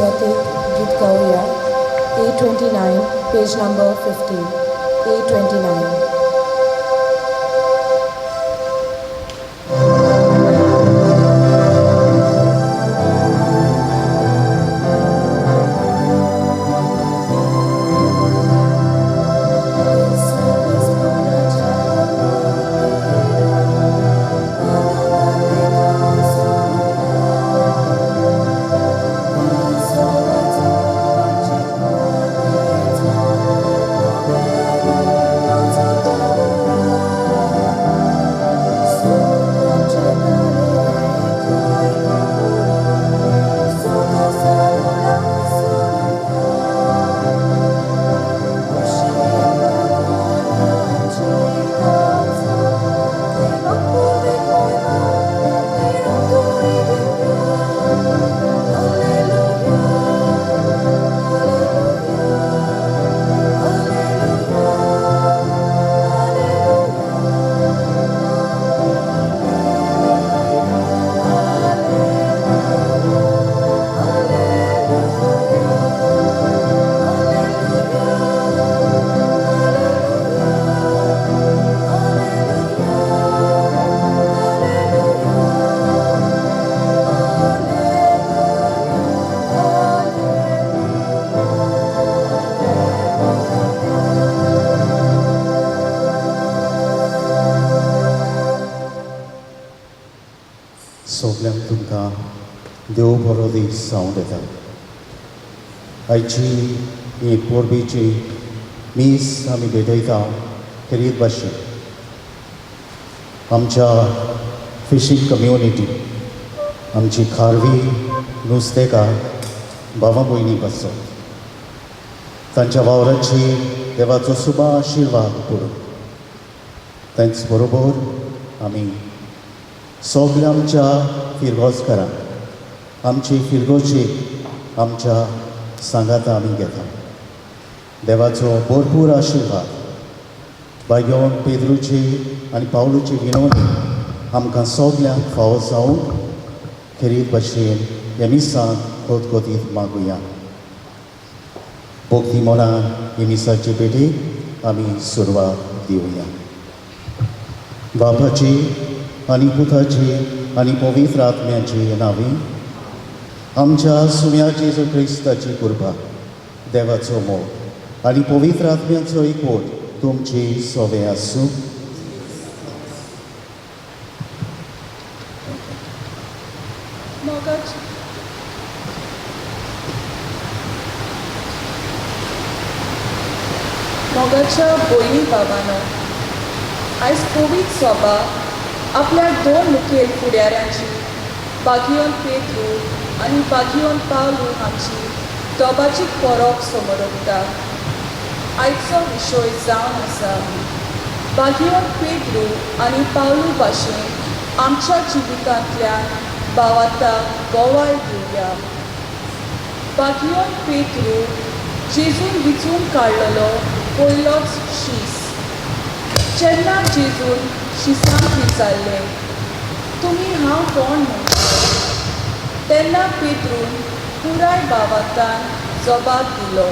सुवातेक गीत गाऊया. A29, page number 50. A29. सगल्यांक तुमकां देव बरो दीस जावं येता. आयची ही पोरबीची मीस आमी भेटयता खेरीत भाशेन आमच्या फिशींग कम्युनिटी, आमची खारवी नुस्तेकार भावां भयणी पासत तांच्या वावराची देवाचो सुबा आशिर्वाद पडून तांच बरोबर आमी सगल्या आमच्या फिरगोजकारांक आमची फिरगोची आमच्या सांगाता आमी घेता. देवाचो भरपूर आशिर्वाद बायगेवन पेद्रूची आनी पावलूची विनवणी आमकां सगल्यांक फावो जावं खेरीत भाशेन ह्या मिसाक खोतखोतीत मागुया. भक्ती मनान हे मिसाचे पेटीक आमी सुरवात दिवया. बापाची आनी पुताची आनी पवित्र आत्म्याची नांवी आमच्या सुम्या जेजू क्रिस्ताची कृपा, देवाचो मोग आनी पवित्र आत्म्याचो एकवट तुमची सोबे आसूं. मोगाच्या भयणी बाबांनो, आयज पवित्र सोबा आपल्या दोन मुखेल फुडाऱ्यांची बागियोन पेद्रू आनी बागियोन पावलू हांची दोबाची परब समोर उरता. आयचो विशय जावन आसा बागियोन पेद्रू आनी पावलू भाशेन आमच्या जिवितांतल्यान भावाता बोवाळ घेवया. बागियोन पेद्रू जेजून विचून काडलेलो पयलोच शीस. जेन्ना जेजून शिसांक विचारलें, तुमी हांव कोण म्हणटा, तेन्ना पेद्रून पुराय भावातान जबाब दिलो,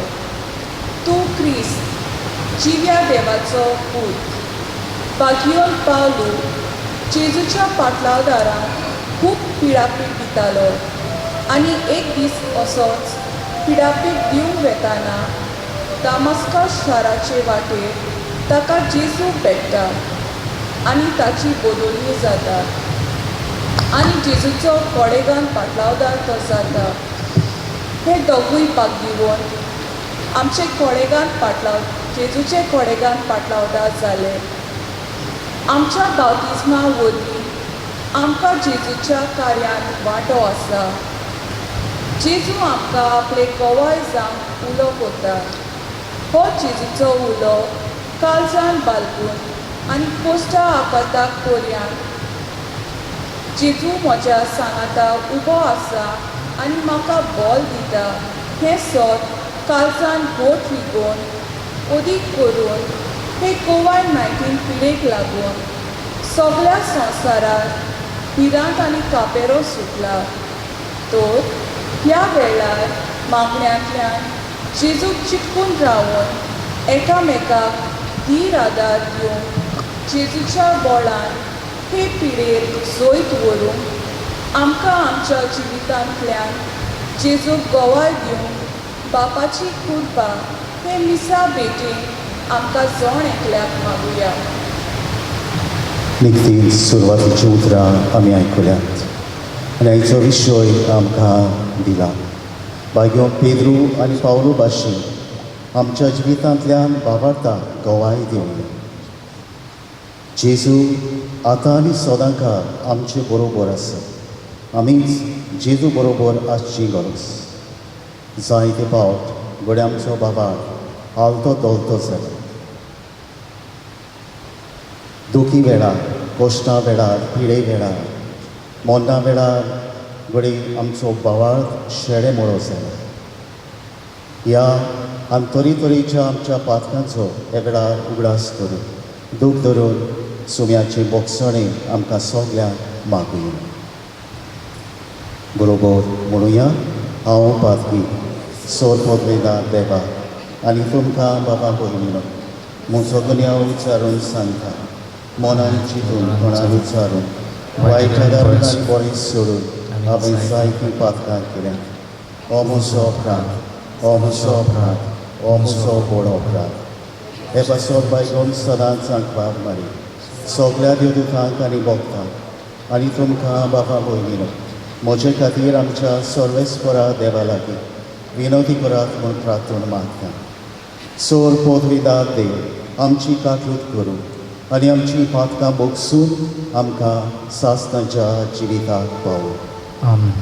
तूं क्रिस्त, जिव्या देवाचो पूत. बागियोन पावलू जेजूच्या पाटलावदारांक खूब पिडापीट दितालो आनी एक दीस असोच पिडापीट दिवंक वेताना दामस्कस शाराचे वाटेर ताका जेजू भेटता आनी ताची बोदोली जाता आनी जेजूचो कोडेगान पाटलावदार तो जाता. हे दोगूय पागदिवोन आमचे कोडेगान जेजूचे कोडेगान पाटलावदार जाले. आमच्या बावतिजमा वरवीं आमकां जेजूच्या कार्यान वांटो आसा. जेजू आमकां आपले गोवाय जावन उलो कोता. हो जेजूचो उलो काळजान बालगून आनी पोस्टा आपाताक कोरयान जेजू म्हज्या सांगाता उबो आसा आनी म्हाका बोल दिता हें सोद काळजान बोट विगोवन ओदीक करून हे कोविड-19 पिडेक लागून सगळ्या संवसारांत भिरांत आनी कापेरो सुटला. तर ह्या वेळार मागण्यांतल्यान जेजूक चिटकून रावन एकामेकाक धीर आदार दिवंक जेजूच्या बोळान हे पिडेर जोयत व्हरूंक आमकां आमच्या जिवितांतल्यान जेजूक गोवाय दिवंक बापाची कृपा हे मिसा बेटीन आमकां जोण एकल्याक मागुया. निखटीच सुरवातीची उतरां आमी आयकुल्यात आनी हाचो विशय आमकां दिला. भाग्यो पेद्रू आनी पावलो भाशेन आमच्या जिवितांतल्यान बाबार्ताक गोवाय दिवंक जेजू आतां आनी सदांकाळ आमचे बरोबर आसा. आमीच जेजू बरोबर आसची गरज. जायते फावट घडये आमचो बाबा आलतो दोलतो जालो. दुखी वेळार, कश्टां वेळार, पिडे वेळार, मोन्ना वेळार घडये आमचो बाबार्थ शेळे मोळो जाला. ह्या आनी तरेतरेच्या आमच्या पातकांचो हे वेळार उगडास करून दूख धरून सुम्याचे बोगसणे आमकां सगल्यांक मागुया. बरोबर म्हणुया, हांव पातकी सोर पोदवेदा देवा आनी तुमकां बाबा भयणीनो म्हजो गुन्यांव विचारून सांगता. मनान चिंतून कोणाक विचारून वायट आदारून आनी बरें सोडून हांवें जायतीं पातकां केल्यात. हो म्हजो अपराध, हो म्हजो अपराध, हो म्हजो व्हड अपराध. हे पासत बायकोन सदांच सांगपाक मारी सगल्या देवदूतांक आनी भक्तांक आनी तुमकां बाबा भयणीनो म्हजे खातीर आमच्या सर्वेस्परा देवा लागीं विनोदी करात म्हूण प्रार्थना मागता. सोर पोदविदाद देव आमची काकूट करून आनी आमची पातकां बोगसून आमकां सासणाच्या जिविताक पावो. आमेन.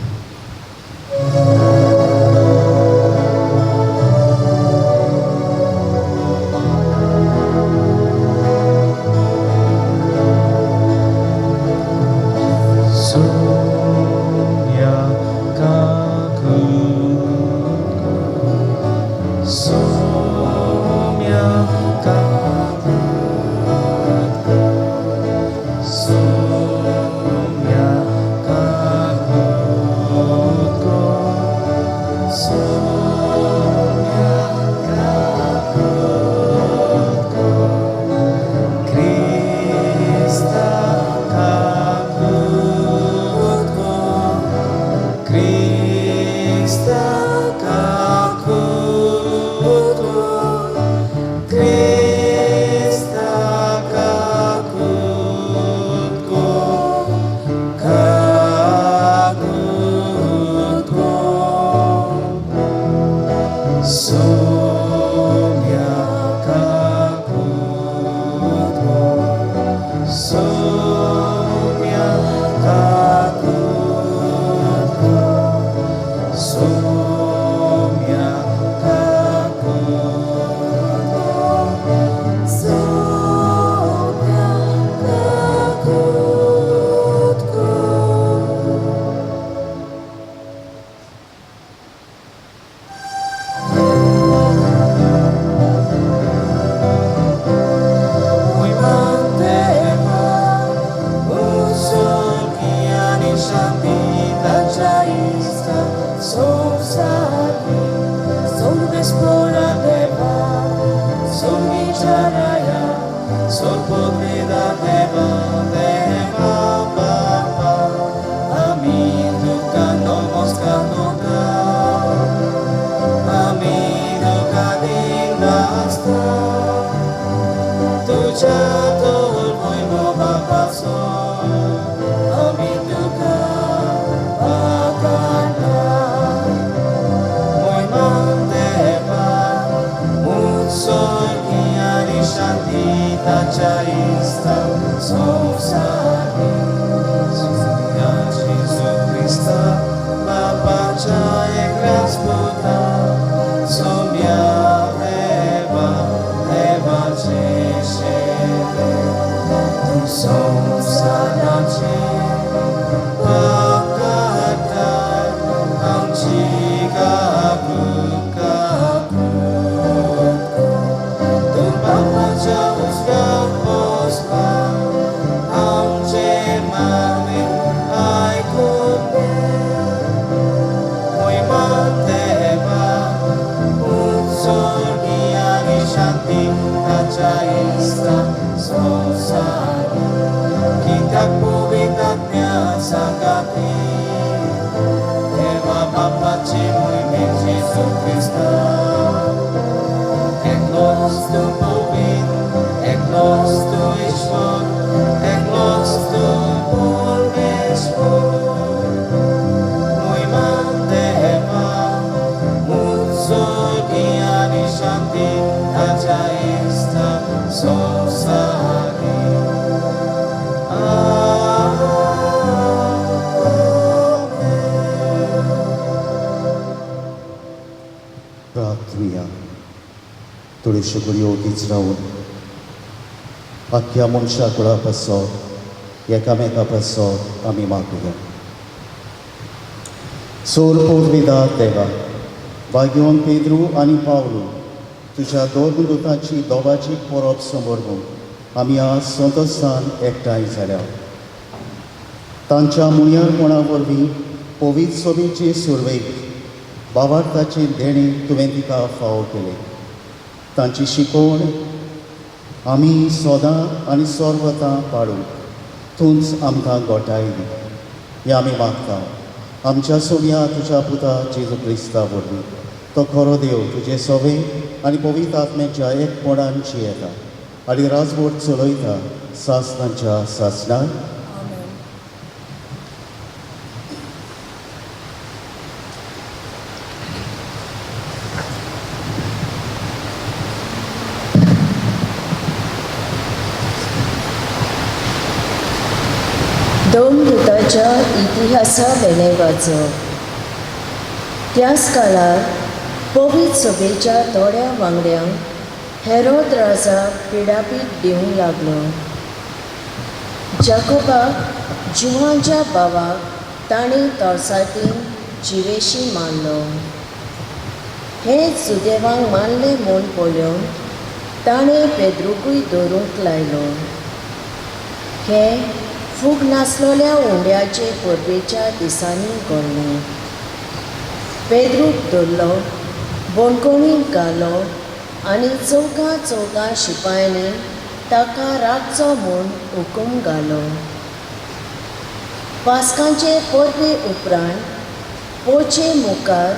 Oi, Mateba, ताच्या इस्ता संवसारी कित्याक पवित्र आत्म्या सांगाती देवा बापाची मोहिमेत जेजू क्रिस्ता एकलोच तूं पवित्र एकलोच तूं ईश्वर एकलोच तूं परमेश्वर मोहिमान देवा मुजोगी आनी शांती ताच्या इस्ता संवसारी प्रार्थना थोड्योश्यो घडयो ओगीच रावन आख्या मनशा कुळा पासत एकामेका पासत आमी मागुया. सोर पोरविदात देवा भाग्यवन पेद्रू आनी पावलू तुज्या दोन दुतांची दोगाची परब समोरून आमी आज संतोशान एकठांय जाल्या. तांच्या मुनियारपणा वरवीं पवित्र सभेचे सुरवेक भावार्थाचे देणे तुवें तिका फावो केले. तांची शिकवण आमी सदां आनी सर्वतां पाळून तूंच आमकां घोटायली हें आमी मागता. आमच्या सोम्या तुज्या पुता जेजू क्रिस्ता वरवीं तो खरो देव तुजे सवे आनी पवित्र आत्म्याच्या एकपणान जियेता आनी राजवट चलयता सासणाच्या सासणान. दोन दुतांच्या इतिहासा वेले वाचप. त्याच काळार पवित्र सभेच्या थोड्या वांगड्यांक हेरोद राजाक पिडापीट दिवंक लागलो. जाकोबाक जुवांच्या भावाक ताणें तोळसातीन जिवेशी मारलो. हें सुदैवांक मारलें म्हूण पळोवन ताणें पेद्रूकूय दवरूंक लायलो. हें फूग नासलोल्या उंड्याचे परबेच्या दिसांनी घडलें. पेद्रूक धरलो, बोणकोणीक घालो आनी चौगां शिपायांनी ताका राखचो म्हूण हुकूम घालो. पास्कांचे परबे उपरांत पोचे मुखार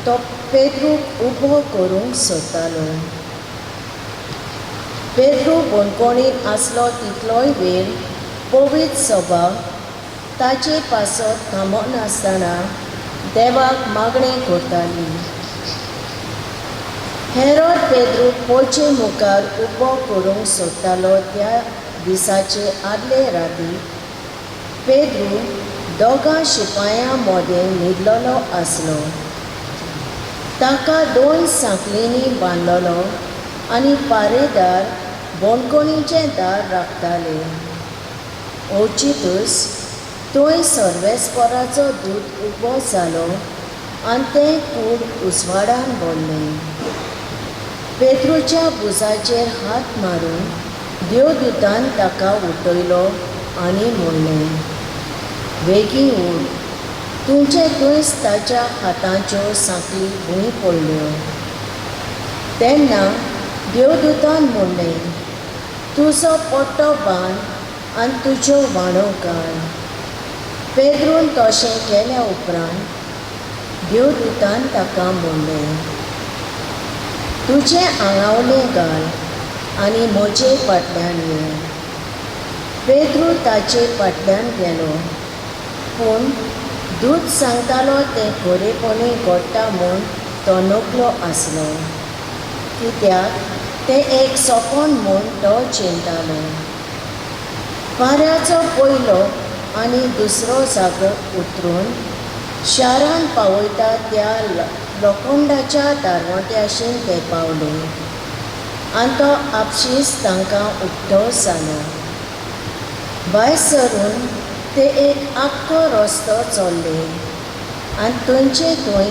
तो पेद्रूक उबो करूंक सोदतालो. पेद्रू बोणकोणीत आसलो तितलोय वेळ पवित्र सभा ताचे पासत थांबो नासतना देवाक मागणें करताली. हेरोद पेद्रूक पोचे मुखार उबो करूंक सोदतालो त्या दिसाचे आदले राती पेद्रू दोगां शिपायां मदें न्हिदलोलो आसलो. ताका 2 सांकलेनी बांदलोलो आनी पारेदार बोणकोणीचें दार राखताले. ओचितूच थंय सर्वेस्पराचो दूत उबो जालो आनी तें कूड उजवाडान भरलें. पेद्रूच्या भुजाचेर हात मारून देवदूतान ताका उठयलो आनी म्हणलें, बेगीन उठ, तुमचे थंयच ताच्या हातांच्यो सांकली भूंय पडल्यो. तेन्ना देवदूतान म्हणलें, तुजो पट्टो बांद आनी तुज्यो वाणो घाल. पेद्रून तशें केल्या उपरांत देवदूतान ताका म्हणलें, तुजें आंगावलें घाल आनी म्हजे फाटल्यान ये. पेद्रू ताचे फाटल्यान गेलो, पूण दूत सांगतालो तें खरेपणी घडटा म्हूण तो नकलो आसलो, कित्याक तें एक सोपोन म्हूण तो चिंतालो. वाऱ्याचो पयलो आनी दुसरो जागो उतरून शारान पावयता त्या लोखंडाच्या दारवट्याशीं ते पावले आनी तो आपशींच तांकां उक्तो जालो. भायर सरून ते एक आख्खो रस्तो चल्ले आनी थंयचे थंय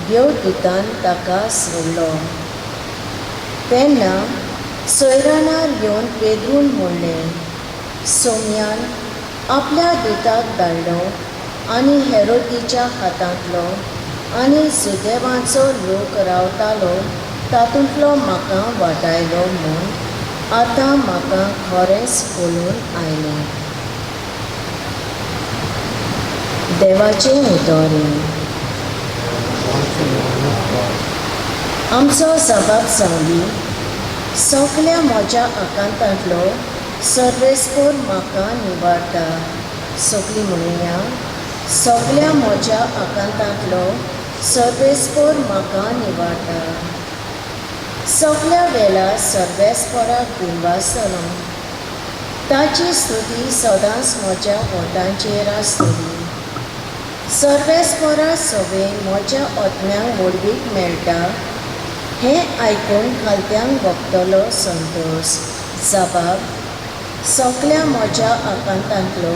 देवदूतान ताका सोडलो. तेन्ना सोयरानार येवन पेद्रून म्हणलें, सोम्यान आपल्या दुताक धाडलो आनी हेरोदीच्या हातांतलो आनी सुदैवाचो लोक रावतालो तातूंतलो म्हाका वाटायलो म्हूण आतां म्हाका खरेंच कळून आयलें. देवाचें उतोरें. आमचो जबाब जावली, सगल्या म्हज्या आकांतांतलो सर्वेस्पर म्हाका निवाडटा. सगळीं म्हणुया, सगल्या म्हज्या आकांतांतलो सर्वेस्पर म्हाका निवाडटा. सगल्या वेळार सर्वेस्पराक बिनवासतलो. ताची स्तुती सदांच म्हज्या ओंठांचेर आसतली. सर्वेस्परा सवे म्हज्या आत्म्यांक वडवीक मेळटा हें आयकून खालत्यांक भोगतलो संतोश. जबाब, सगल्या म्हज्या आकांतांतलो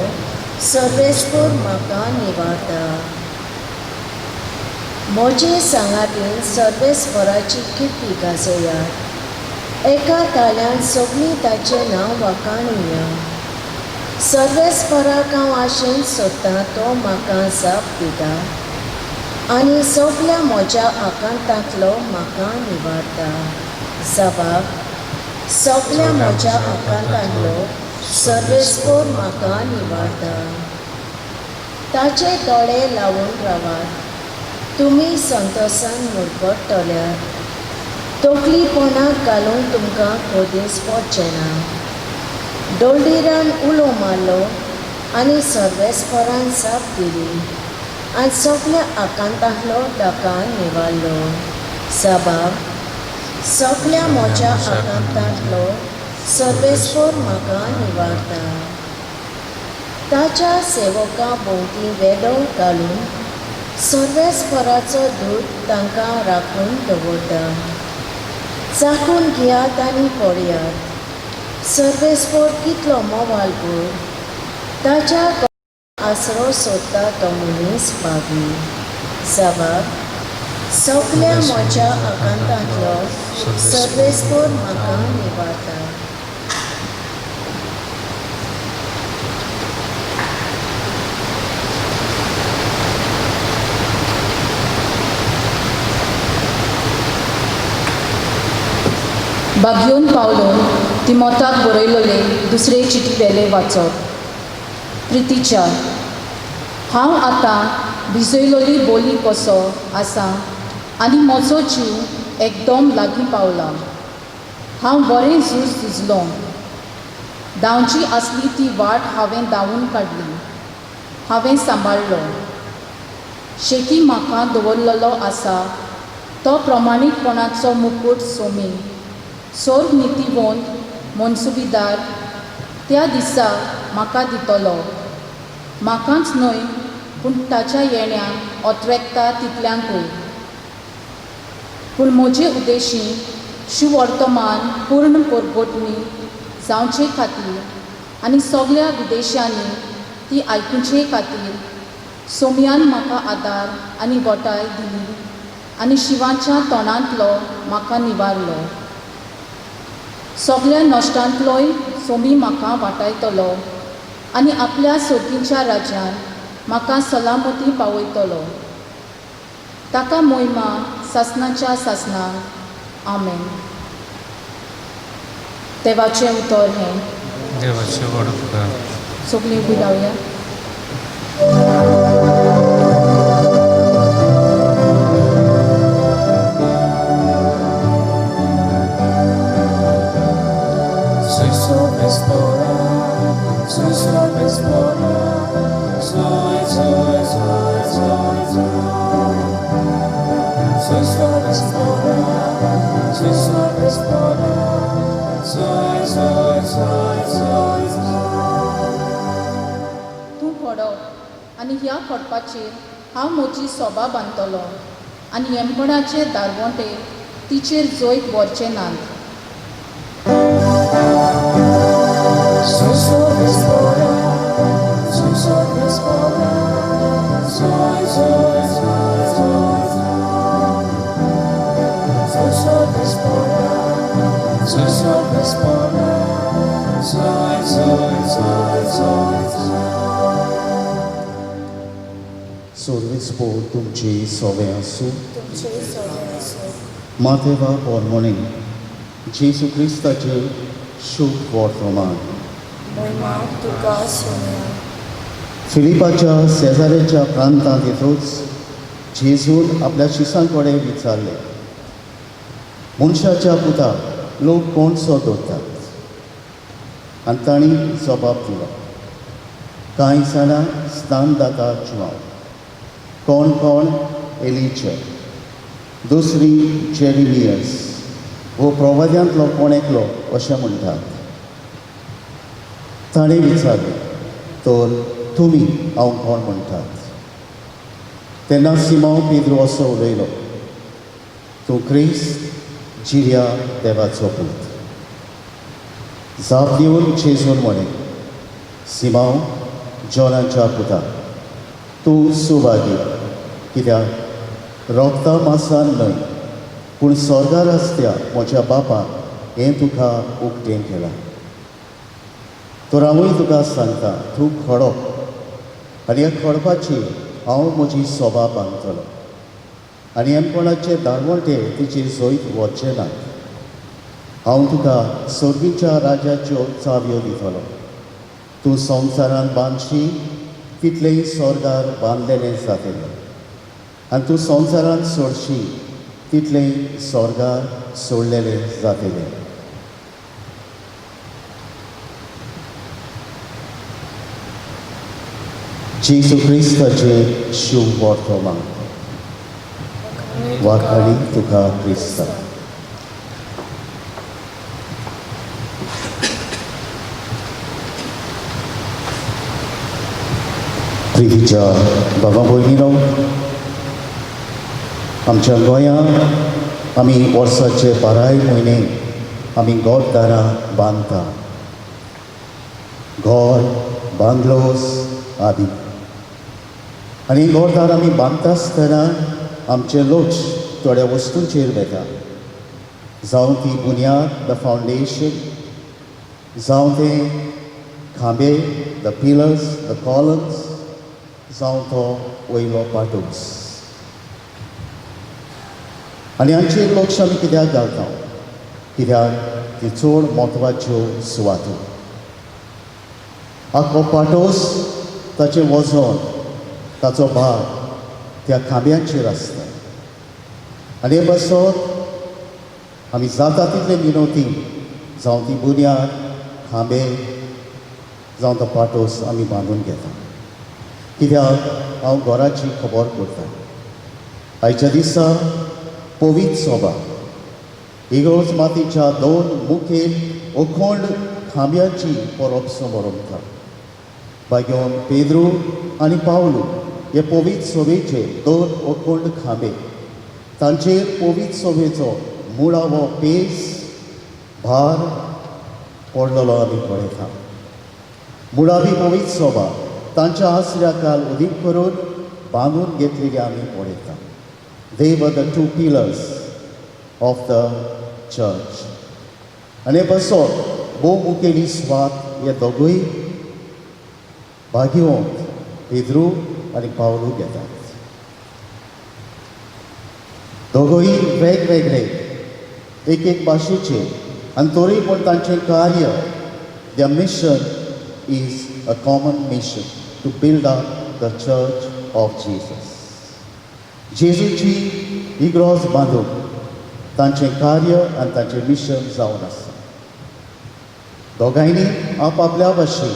सर्वेस्पर म्हाका निवाडटा. म्हजे सांगातीन सर्वेस्पराची किर्ती गाजयात. एका ताळ्यान सगळीं ताचें नांव वाखाणुया. सर्वेस्पराक हांव आशेन सोदतां तो म्हाका जाप दिता आनी सगल्या म्हज्या आकांतांतलो म्हाका निवाडटा. जबाब, सगल्या म्हज्या आकांतांतलो सर्वेस्पर म्हाका निवाडटा. ताचे दोळे लावून रावात. तुमी संतोशान मुरगडटल्यार तकलीपणाक घालून तुमकां कोदीस पडचें ना. डोलडिरान उलो मारलो आनी सर्वेस्परान जाप दिली आनी सगल्या आकांतांतलो डाकान निवाडलो. जबाब, सगल्या म्हज्या आकांतांतलो सर्वेस्पर म्हाका निवाडटा. ताच्या सेवकां भोंवती वेदो घालून सर्वेस्पराचो दूत तांकां राखून दवरता. चाखून घेयात आनी पळयात, सर्वेस्पर कितलो मोवाल पळय. ताच्या आसरो सोदता तो मनीस भागी. जबाब, सगल्या म्हज्या आकांतांतलो सर्वेस्पर म्हाका निवाडटा. बागयोन पावलोन तिमोथाक बरयलोले दुसरे चिटी वेले वाचप. प्रितीच्या, हांव आतां भिजयलोली बोली कसो आसा आनी म्हजो जीव एकदम लागीं पावला. हांव बरें झूज झुजलों. धांवची आसली ती वाट हांवें धांवून काडली. हांवें सांबाळ्ळो. शेकी म्हाका दवरलेलो आसा तो प्रमाणीकपणाचो मुकूट सोमी सोर्ग नितीवंत मनसुबीदार त्या दिसा म्हाका दितलो. म्हाकाच न्हय पूण ताच्या येण्याक ओतवेकता तितल्यांकूय. पूण म्हजे उद्देशीं शुवर्तमान पूर्ण परगटणी जावचे खातीर आनी सगल्या विदेशांनी ती आयकुचे खातीर सोमयान म्हाका आदार आनी गोटाय दिली आनी शिवाच्या तोंडांतलो म्हाका निवारलो. सगल्या नश्टांतलोय सोमी म्हाका वाटायतलो आनी आपल्या सोर्गीच्या राज्यान म्हाका सलामती पावयतलो. ताका मोहिमा सासनाच्या सासनाक. आमेन. देवाचें उतर हें. देवाचे वडकार. सगळीं उबी रावया. तूं पडप आनी ह्या पडपाचेर हांव म्हजी सोबा बांदतलो आनी एमपणाचे दारवोंटे तिचेर जोयत व्हरचे नात. सर्वेस्पर तुमचे सोवे आसूं. माथेवा पोरमोणे जेसू क्रिस्ताचे शुभ वर्तमान महिमा तुका सोम्या फिलिपाच्या शेजाऱ्याच्या प्रांतांत येतूच जेजून आपल्या शिसांकडे विचारले, मनशाच्या पुताक लोक कोणसो धरतात? आनी तांणी जबाब दिलो, कांय जाणां स्नानदाता जुआंव, कोण एलिजा, दुसरी जेरिमियस वो प्रवाद्यांतलो कोण एकलो अशें म्हणटात. ताणें विचारलें, तर तुमी हांव कोण म्हणटात? तेन्ना सिमोन पेद्रो असो उलयलो, तूं क्रिस्त जिर्या देवाचो पूत. जाप दिवन जेजून म्हणें, सिमोन जॉनाच्या पुता, तूं सुभागी, कित्याक रोगता मासान न्हय पूण स्वर्गार आसत्या म्हज्या बापाक हें तुका उक्तें केलां. तर हांवूय तुका सांगता, तूं खडप आनी ह्या खडपाची हांव म्हजी सोबा बांदतलो आनी एमपणाचे दारवटे तिचेर जैत वचचे नात. हांव तुका सर्गीच्या राजाच्यो चावयो दितलो. तूं संवसारान बांदशी तितलें स्वर्गार बांदलेलें जातलें आनी तूं संवसारान सोडशी तितलें स्वर्गार सोडलेलें जातलें. जेजू क्रिस्ताचें शुभ वर्तमान. वाखाणी तुका क्रिस्ता. प्रितीच्या बाबा भयणीनो, आमच्या गोंयांत आमी वर्साचे 12 म्हयने आमी घरदारां बांदता. घर, बांगलोस आदी. आनी घरदार आमी बांदता आसतना आमचे लक्ष थोड्या वस्तूंचेर वेता, जावं ती बुन्याद द फावंडेशन, जावं ते खांबे द पिलर्स द कॉलम्स, जावं तो वयलो पाटूस. आनी हांचेर लक्ष आमी कित्याक घालता? कित्याक ती चड म्हत्वाच्यो सुवातो. आख्खो पाटोस, ताचें वजन, ताचो भार त्या खांब्यांचेर आसता. आनी हे बसत आमी जाता तितले मिनोती, जावं ती बुन्याद, खांबे, जावं तो पाटोस आमी बांदून घेता. कित्याक हांव घराची खबर करता. आयच्या दिसा पवित्र सोबा इगोर्ज मातीच्या 2 मुखेल अखंड खांब्यांची परब समोरंभता. बागेवन पेद्रू आनी पावलू हे पवित्र सोबेचे 2 अखंड खांबे, तांचेर पवित्र सोबेचो मुळावो पेस भार पडलेलो आमी पळयता. मुळावी पवित्र सोबा तांच्या आसऱ्याकाल उदीक करून बांदून घेतलेली आमी पळयता. They were the 2 pillars of the church. आनी हे बसत भोव मुखेली सुवात हे दोगूय भागिवंत पेद्रू आनी पावलू घेतात. दोगूय वेगवेगळे एक भाशेचे आनी तरी पूण तांचें कार्य, their mission is a common mission to build up the church of Jesus. जेजूची इग्रोज बांदूंक तांचें कार्य आनी तांचें मिशन जावन आसा. दोगांयनी आपआपल्या भाशेन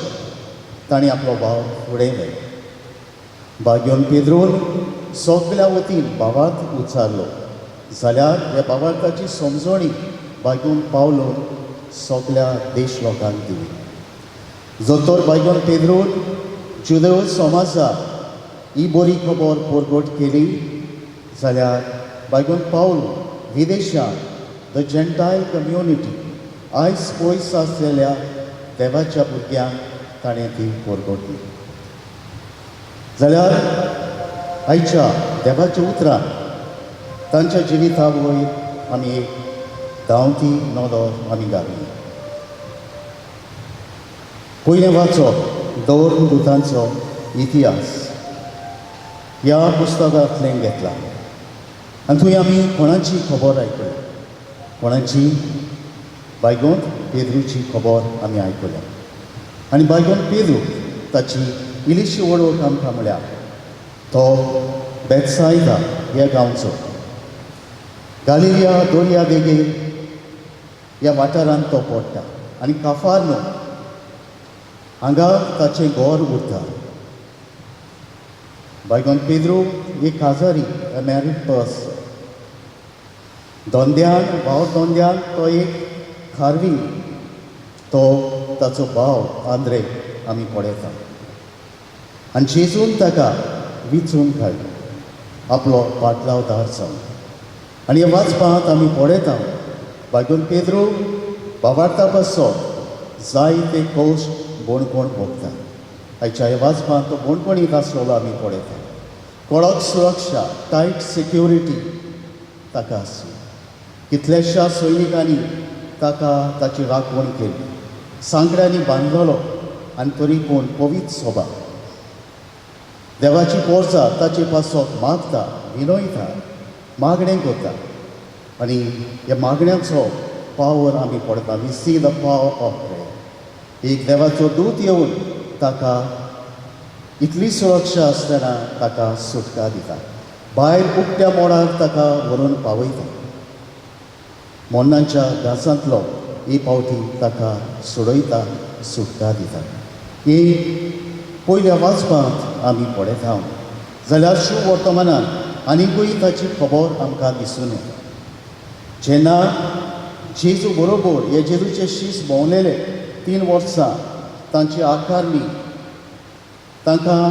तांणी आपलो भाव फुडें व्हेलो. बागेवन पेद्रून सगल्या वतीन भावार्थ उच्चारलो जाल्यार ह्या भावार्थाची समजणी बागेवन पावलून सगल्या देश लोकांक दिली. जर तर बागेवन पेद्रून जुदेव समाजाक ही बरी खबर परगट केली जाल्यार बागेवन पावलू विदेशांत द जेंटायल कम्युनिटी आयज पयस आसलेल्या देवाच्या भुरग्यांक ताणें ती परगटली. जाल्यार आयच्या देवाच्या उतरान तांच्या जिविता वयर आमी एक धांवती नदर आमी घालली. पयलें वाचप दोन दुतांचो इतिहास ह्या पुस्तकांतल्यान घेतला. आनी थंय आमी कोणाची खबर आयकली. कोणाची? बायगोंत पेद्रूची खबर आमी आयकल्या आनी बायगोन पेद्रू ताची इल्लीशी वळख आमकां म्हळ्यार तो बेतसायदा ह्या गांवचो गालिलिया दर्या देगेर ह्या वाठारांत तो पडटा आनी काफार्नो हांगा ताचें घर उरता. बायगोन पेद्रू एक काजारी मॅरीड पर्सन. धंद्यान भाव धंद्यान तो एक खारवी तो ताचो भाव आंद्रे आमी पळयता आनी जेजून ताका विचून काडलो आपलो पाटलावदार जावन. आनी हे वाचपांत आमी पळयता बायगोन पेद्रू बाबार्ता पासो जायते कोश्ट बोणकोण भोगता. आयच्या ह्या वाचपांत तो बोणकोणीक आसलेलो आमी पळयता. कडक सुरक्षा टायट सिक्युरिटी ताका आसली. कितल्याश्या सैनिकांनी ताका ताची राखण केली. सांगड्यांनी बांदलेलो आनी तरी पूण पवित्र सभा देवाची पोरसां ताचे पासोक मागता विनयता मागणें करता आनी ह्या मागण्यांचो पावर आमी पळयता. We see the power of prayer. एक देवाचो दूत येवन ताका इतली सुरक्षा आसतना ताका सुटका दिता. भायर उक्त्या मोडार ताका व्हरून पावयता. मोन्नाच्या घासांतलो ही पावटी ताका सोडयता सुटका दिता. ही पयल्या वाचपांत आमी पळयता जाल्यार शुभ वर्तमानांत आनिकूय ताची खबर आमकां दिसून येता. जेन्ना जेजू बरोबर हे जेजूचे शीस भोंवलेले 3 वर्सां तांची आकारणी तांकां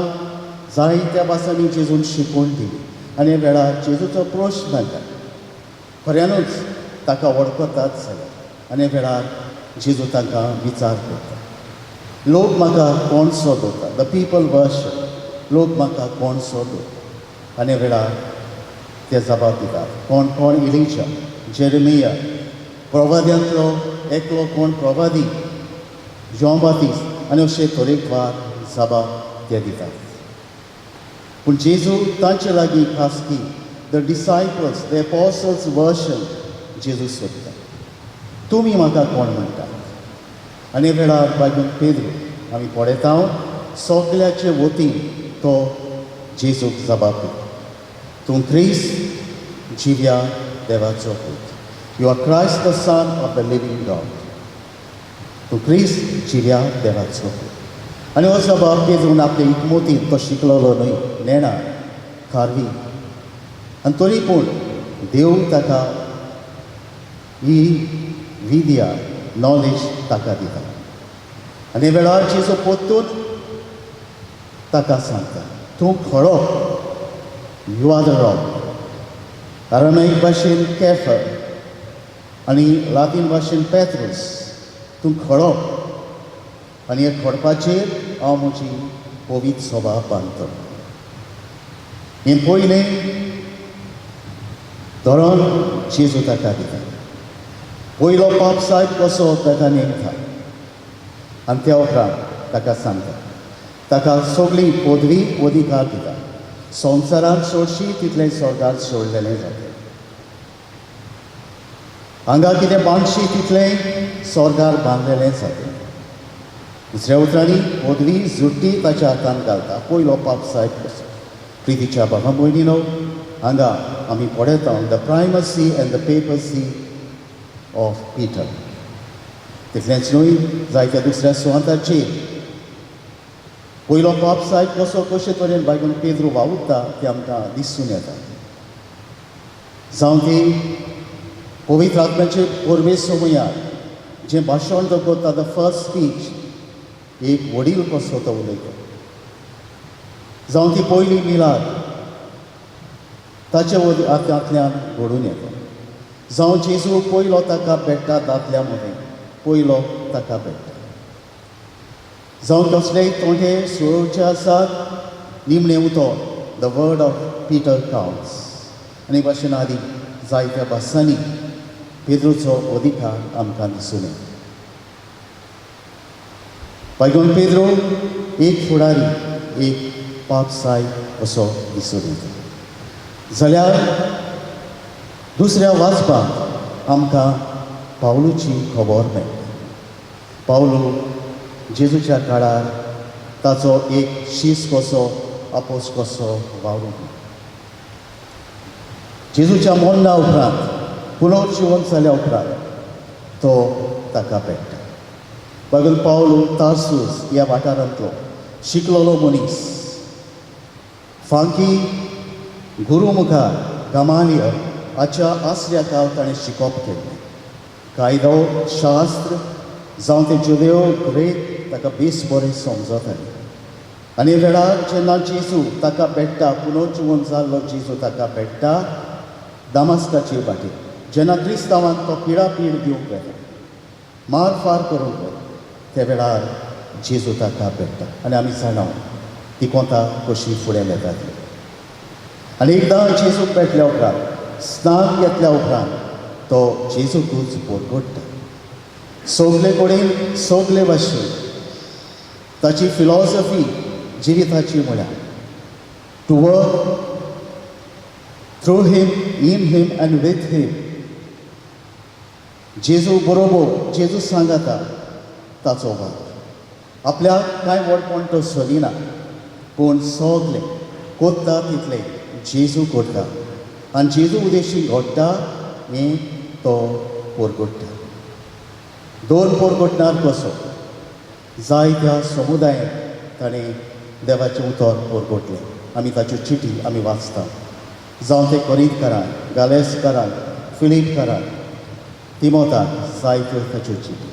जायत्या भासांनी जेजून शिकवण दिली आनी ह्या वेळार जेजूचो प्रश्न जाता खऱ्यानूच ताका वळखतात जाल्यार आनी ह्या वेळार जेजू तांकां विचार करता. लोक म्हाका कोण सो दवरता. The people worship. लोक म्हाका कोण सो दवरता. आनी ह्या वेळार ते जबाब दितात. कोण कोण इलिजा जेरेमिया प्रवाद्यांतलो एकलो कोण प्रवादी जॉन बातिस्ट आनी अशे तरेकवार जबाब ते दितात. पूण जेजू तांचे लागीं खासगी द डिसायपल्स द एपोसल्स वर्शन जेजू सोदता. तुमी म्हाका कोण म्हणटात. आनी वेळार बायगोन पेद्रू आमी पळयता सगल्याचे वतीन तो जेजूक जबाब दिता. तूं ख्रिस्त जिव्या देवाचो पूत. You are Christ the son of the living God. तूं ख्रिस्त जिव्या देवाचो पूत. आनी हो जबाब पेद्रून आपले इकमोतीन तो शिकलेलो न्हय नेणा खारवी आनी तरी पूण देव ताका ही विद्या नॉलेज ताका दिता. आनी वेळार जेजू परतून ताका सांगता तूं खरो. You are the rock. अरामायीक भाशेन कॅफर आनी लातीन भाशेन पेत्रुस. तूं खरो आनी हे खडपाचेर हांव म्हजी पवित्र सभा बांदतलो. हें पयलें धोरण जेजू ताका दिता. पयलो पाप साहेब कसो ताका नेमता आनी त्या उपरांत ताका सांगता ताका सगळी पदवी अधिकार दिता. संवसारांत चडशी तितलें स्वर्गांत सोडलेलें जाता. हांगा कितें बांदशी तितलें स्वर्गार बांदलेलें जाता. दुसऱ्या उतरांनी पदवी जुट्टी ताच्या हातांत घालता. पयलो पाप साहेब कसो. प्रितीच्या भावा भयणीनो हांगा आमी पळयता the primacy and the papacy of Peter. तितलेंच न्हय जायत्या दुसऱ्या सुवातांचेर पयलो पाप साहेब कसो कशे तरेन बायगोन पेद्रू वावुरता तें आमकां दिसून येता. जावं ती पवित्र आत्म्याचे परवे समयार जें भाशण जो करता द फर्स्ट स्पीच एक वडील कसो तो उलयता. जावं ती पयली मिलाद ताचे हातांतल्यान घडून येता. जावं जेजू पयलो ताका भेटता दादल्या मदें पयलो ताका भेटता. जावं कसलेय तोंडे सुळोवचे आसात निमणें उतर द वर्ड ऑफ पिटर काउंट्स आनी भाशेन आदी जायत्या भासांनी पेद्रूचो अधिकार आमकां दिसून येता. बायगोन पेद्रू एक फुडारी एक पापसाय असो दिसून येता. जाल्यार दुसऱ्या वाचपाक आमकां पावलूची खबर मेळटा. पावलो जेजूच्या काळार ताचो एक शीस कसो आपोस कसो वावरूंक जेजूच्या मोन्ना उपरांत पुनर्जीवन जाल्या उपरांत तो ताका भेटता. बगून पावलो तार्सूस ह्या वाठारांतलो शिकलेलो मनीस फांकी गुरू मुखार गमालियल हाच्या आसऱ्या ताणें शिकोवप केल्लें. कायदो शास्त्र जावं ते जुदेव ग्रेक ताका बेस बरें समजतालें. आनी वेळार जेन्ना जेजू ताका भेटता पुनर्जीवन जाल्लो जेजू ताका भेटता दामास्काचे वाटेर जेन्ना क्रिस्तांवांक तो पिडापीड दिवंक वेता मार फार करूंक वेता त्या वेळार जेजू ताका भेटता आनी आमी जाणां ती कोंता कशी फुडें येतात. आनी एकदां जेजूक भेटल्या उपरांत स्नान घेतल्या उपरांत तो जेजूकूच बोरगोडटा. सगले कडेन सगले भाशेन ताची फिलॉसॉफी जिविताची म्हळ्यार to work through him, in him and with him. जेजू बरोबर जेजू सांगता ताचो वाग आपल्याक कांय व्हडपण तो सोदिना पूण सगलें कोत्ता तितलें जेजू करता आनी जेजू उद्देशी घडटा हें तो पोरगोडटा. दोन पोरगोटणार कसो जायत्या समुदायान ताणें देवाचें उतर पोरगोटलें. आमी ताच्यो चिटी आमी वाचता जावं ते कोरिंथकारांक गालेसकारांक फिलिपकारांक तिमोथाक जायत्यो ताच्यो चिटी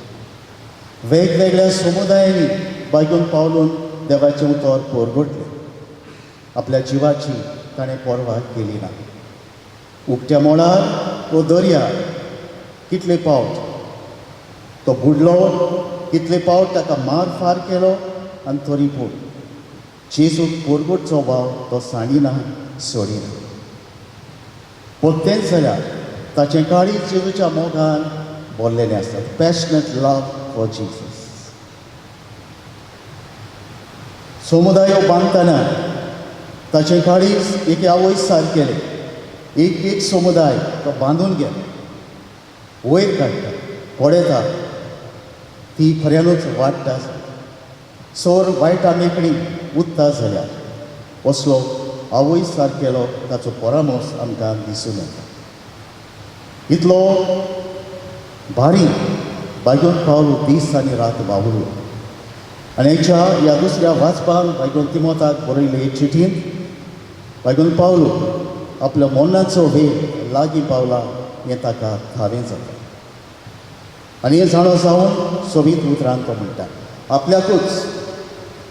वेगवेगळ्या समुदायांनी बायकून पावलून देवाचें उतर पोरगोटलें. आपल्या जिवाची ताणें पर्वा केली ना. उक्त्या मोळार वो दर्या कितले पावट तो बुडलो कितले पावट ताका मार फार केलो आनी तरी पूण जेजूक पोरगोटचो भाव तो सांडिना सोडिना. परतेंच जाल्यार ताचें काळीज जेजूच्या मोगान भरलेलें आसता. Passionate love for Jesus. समुदायो बांदतना ताचें काळीज एक आवय सारकेलें. एक समुदाय तो बांदून गेलो वयर काडटा पडयता ती खऱ्यानूच वाडटा. सोर वायटा मेकळी उरता जाल्यार असलो आवय सारकेलो ताचो परामर्श आमकां दिसून येता. इतलो भारी बायगून पावलो दीस आनी रात वावुरलो. आनी हेच्या ह्या दुसऱ्या वाचपाक बायगून तिमोथाक बरयले चिठीन बायगून पावलो आपल्या मोन्नाचो वेळ लागीं पावला हें ताका थावें जाता. आनी हें जाणो जावन सोबीत उतरान तो म्हणटा आपल्याकूच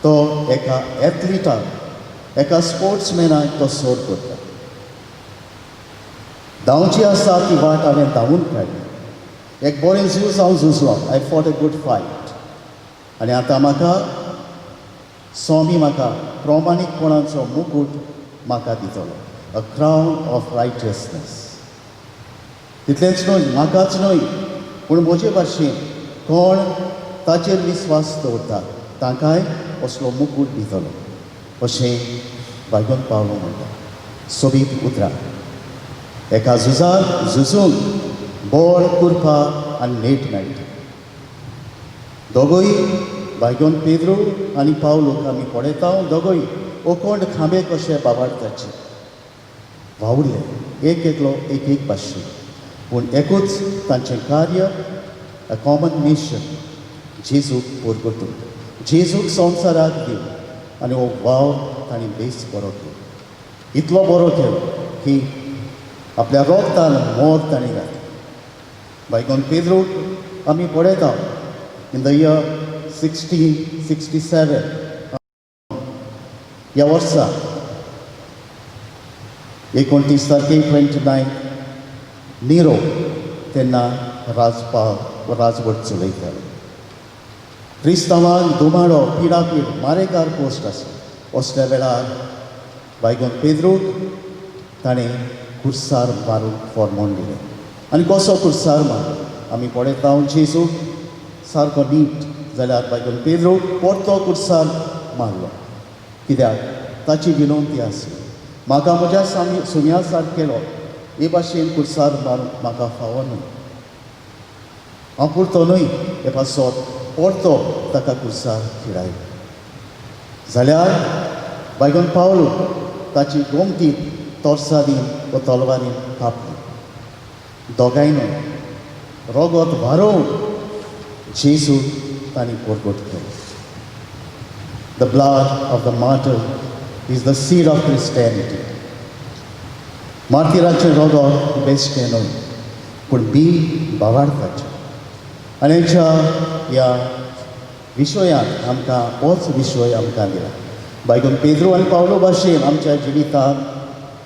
तो एका एथलीटाक एका स्पोर्ट्समॅनाक तो सोर करता. धांवची आसा ती वाट हांवें धांवून काडली. एक बरें झूज हांव झुजलो. I fought a good fight. आनी आतां म्हाका स्वामी म्हाका प्रामाणीकपणाचो मुकूट म्हाका दितलो. A crown of righteousness. तितलेंच न्हय म्हाकाच न्हय पूण म्हजे भाशेन कोण ताचेर विस्वास दवरता तांकांय असलो मुकूट दितलो अशें बायगून पावलो म्हणटा. सोबीत उतरा एका झुजार झुजून बोर कुरपा आनी नेट मेळटा. दोगूय बायगून पेद्रू आनी पावलोक आमी पळयता दोगूय ओकोंड खांबे कशे बाबाडताचे वावुरले एक एकलो एक भाशेन पूण एकूच तांचें कार्य अ कॉमन मिशन जेजूक पोरगोटून जेजूक संवसाराक दिवन आनी हो वाव तांणी बेस बरो केलो. इतलो बरो केलो की आपल्या रोगतान मोग ताणें घातलें. बायगून पेद्रूक आमी पळयता इन द इयर 1667 ह्या वर्सा 29 तारखेक 29 निरो तेन्ना राजवट चलयतालो. क्रिस्तांवांक दुमाडो पिडापीड मारेकार पोस्ट आसा. असल्या वेळार बायगून पेद्रूक ताणें कुर्सार मारूंक फॉर्मोन दिलें. आनी कसो कुर्सार मारलो आमी पळयता जेजू सारको नीट जाल्यार बायगून पेद्रूक परतो कुर्सार मारलो. कित्याक ताची विनंती आसली म्हाका म्हज्या सुम्या सारकेलो हे भाशेन कुर्सार मारूंक म्हाका फावो न्हय. हांव पुरतो न्हय हे पासत परतो ताका कुर्सार खिडायलो जाल्यार बायगोन पावलो ताची गोमतीत तोर्सादीन व तलवारीन कापली दोगांयनूय रोगत वारोवन जेजू तांणी परगट केलो. The blood of the martyr is the seed of Christianity. मार्तिराचें रोगत बेश्टें न्हय पूण बी भावार्थाचें. आनी हेच्या ह्या विशयांत आमकां होच विशय आमकां दिला. बायगोन पेद्रू आनी पावलो भाशेन आमच्या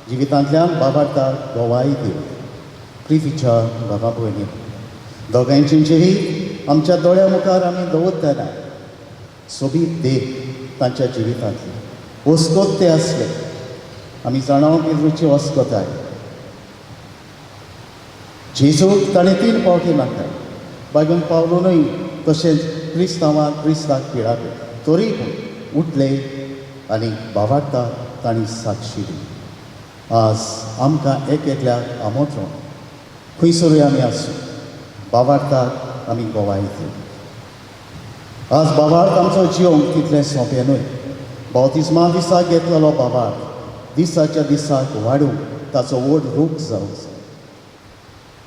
जिवितांतल्यान भावार्थाक गोवाई दिली. प्रितीच्या भावा भयणी दोगांयचें जिवीत आमच्या दोळ्या मुखार आमी दवरतना सोबीत देख तांच्या जिवितांतली वस्कोत ते आसले. आमी जाणाव पेद्रूची वस्कोताय जेजूक ताणें 3 फावटी नाका बायगोन पावलोनूय तशेंच क्रिस्ताक पिडाले तरी पूण उठले आनी भावार्थाक तांणी साक्षी दिली. आज आमकां एक एकल्याक आमोत्रोन खंयसरूय आमी आसूं भावार्थाक आमी गोवाई दिली. आज भावार्थ आमचो जिवंक तितलें सोंपें न्हय. बावतिस्मा दिसाक घेतलेलो भावार्थ दिसाच्या दिसाक वाडूंक ताचो व्हड रूप जावंक जाय.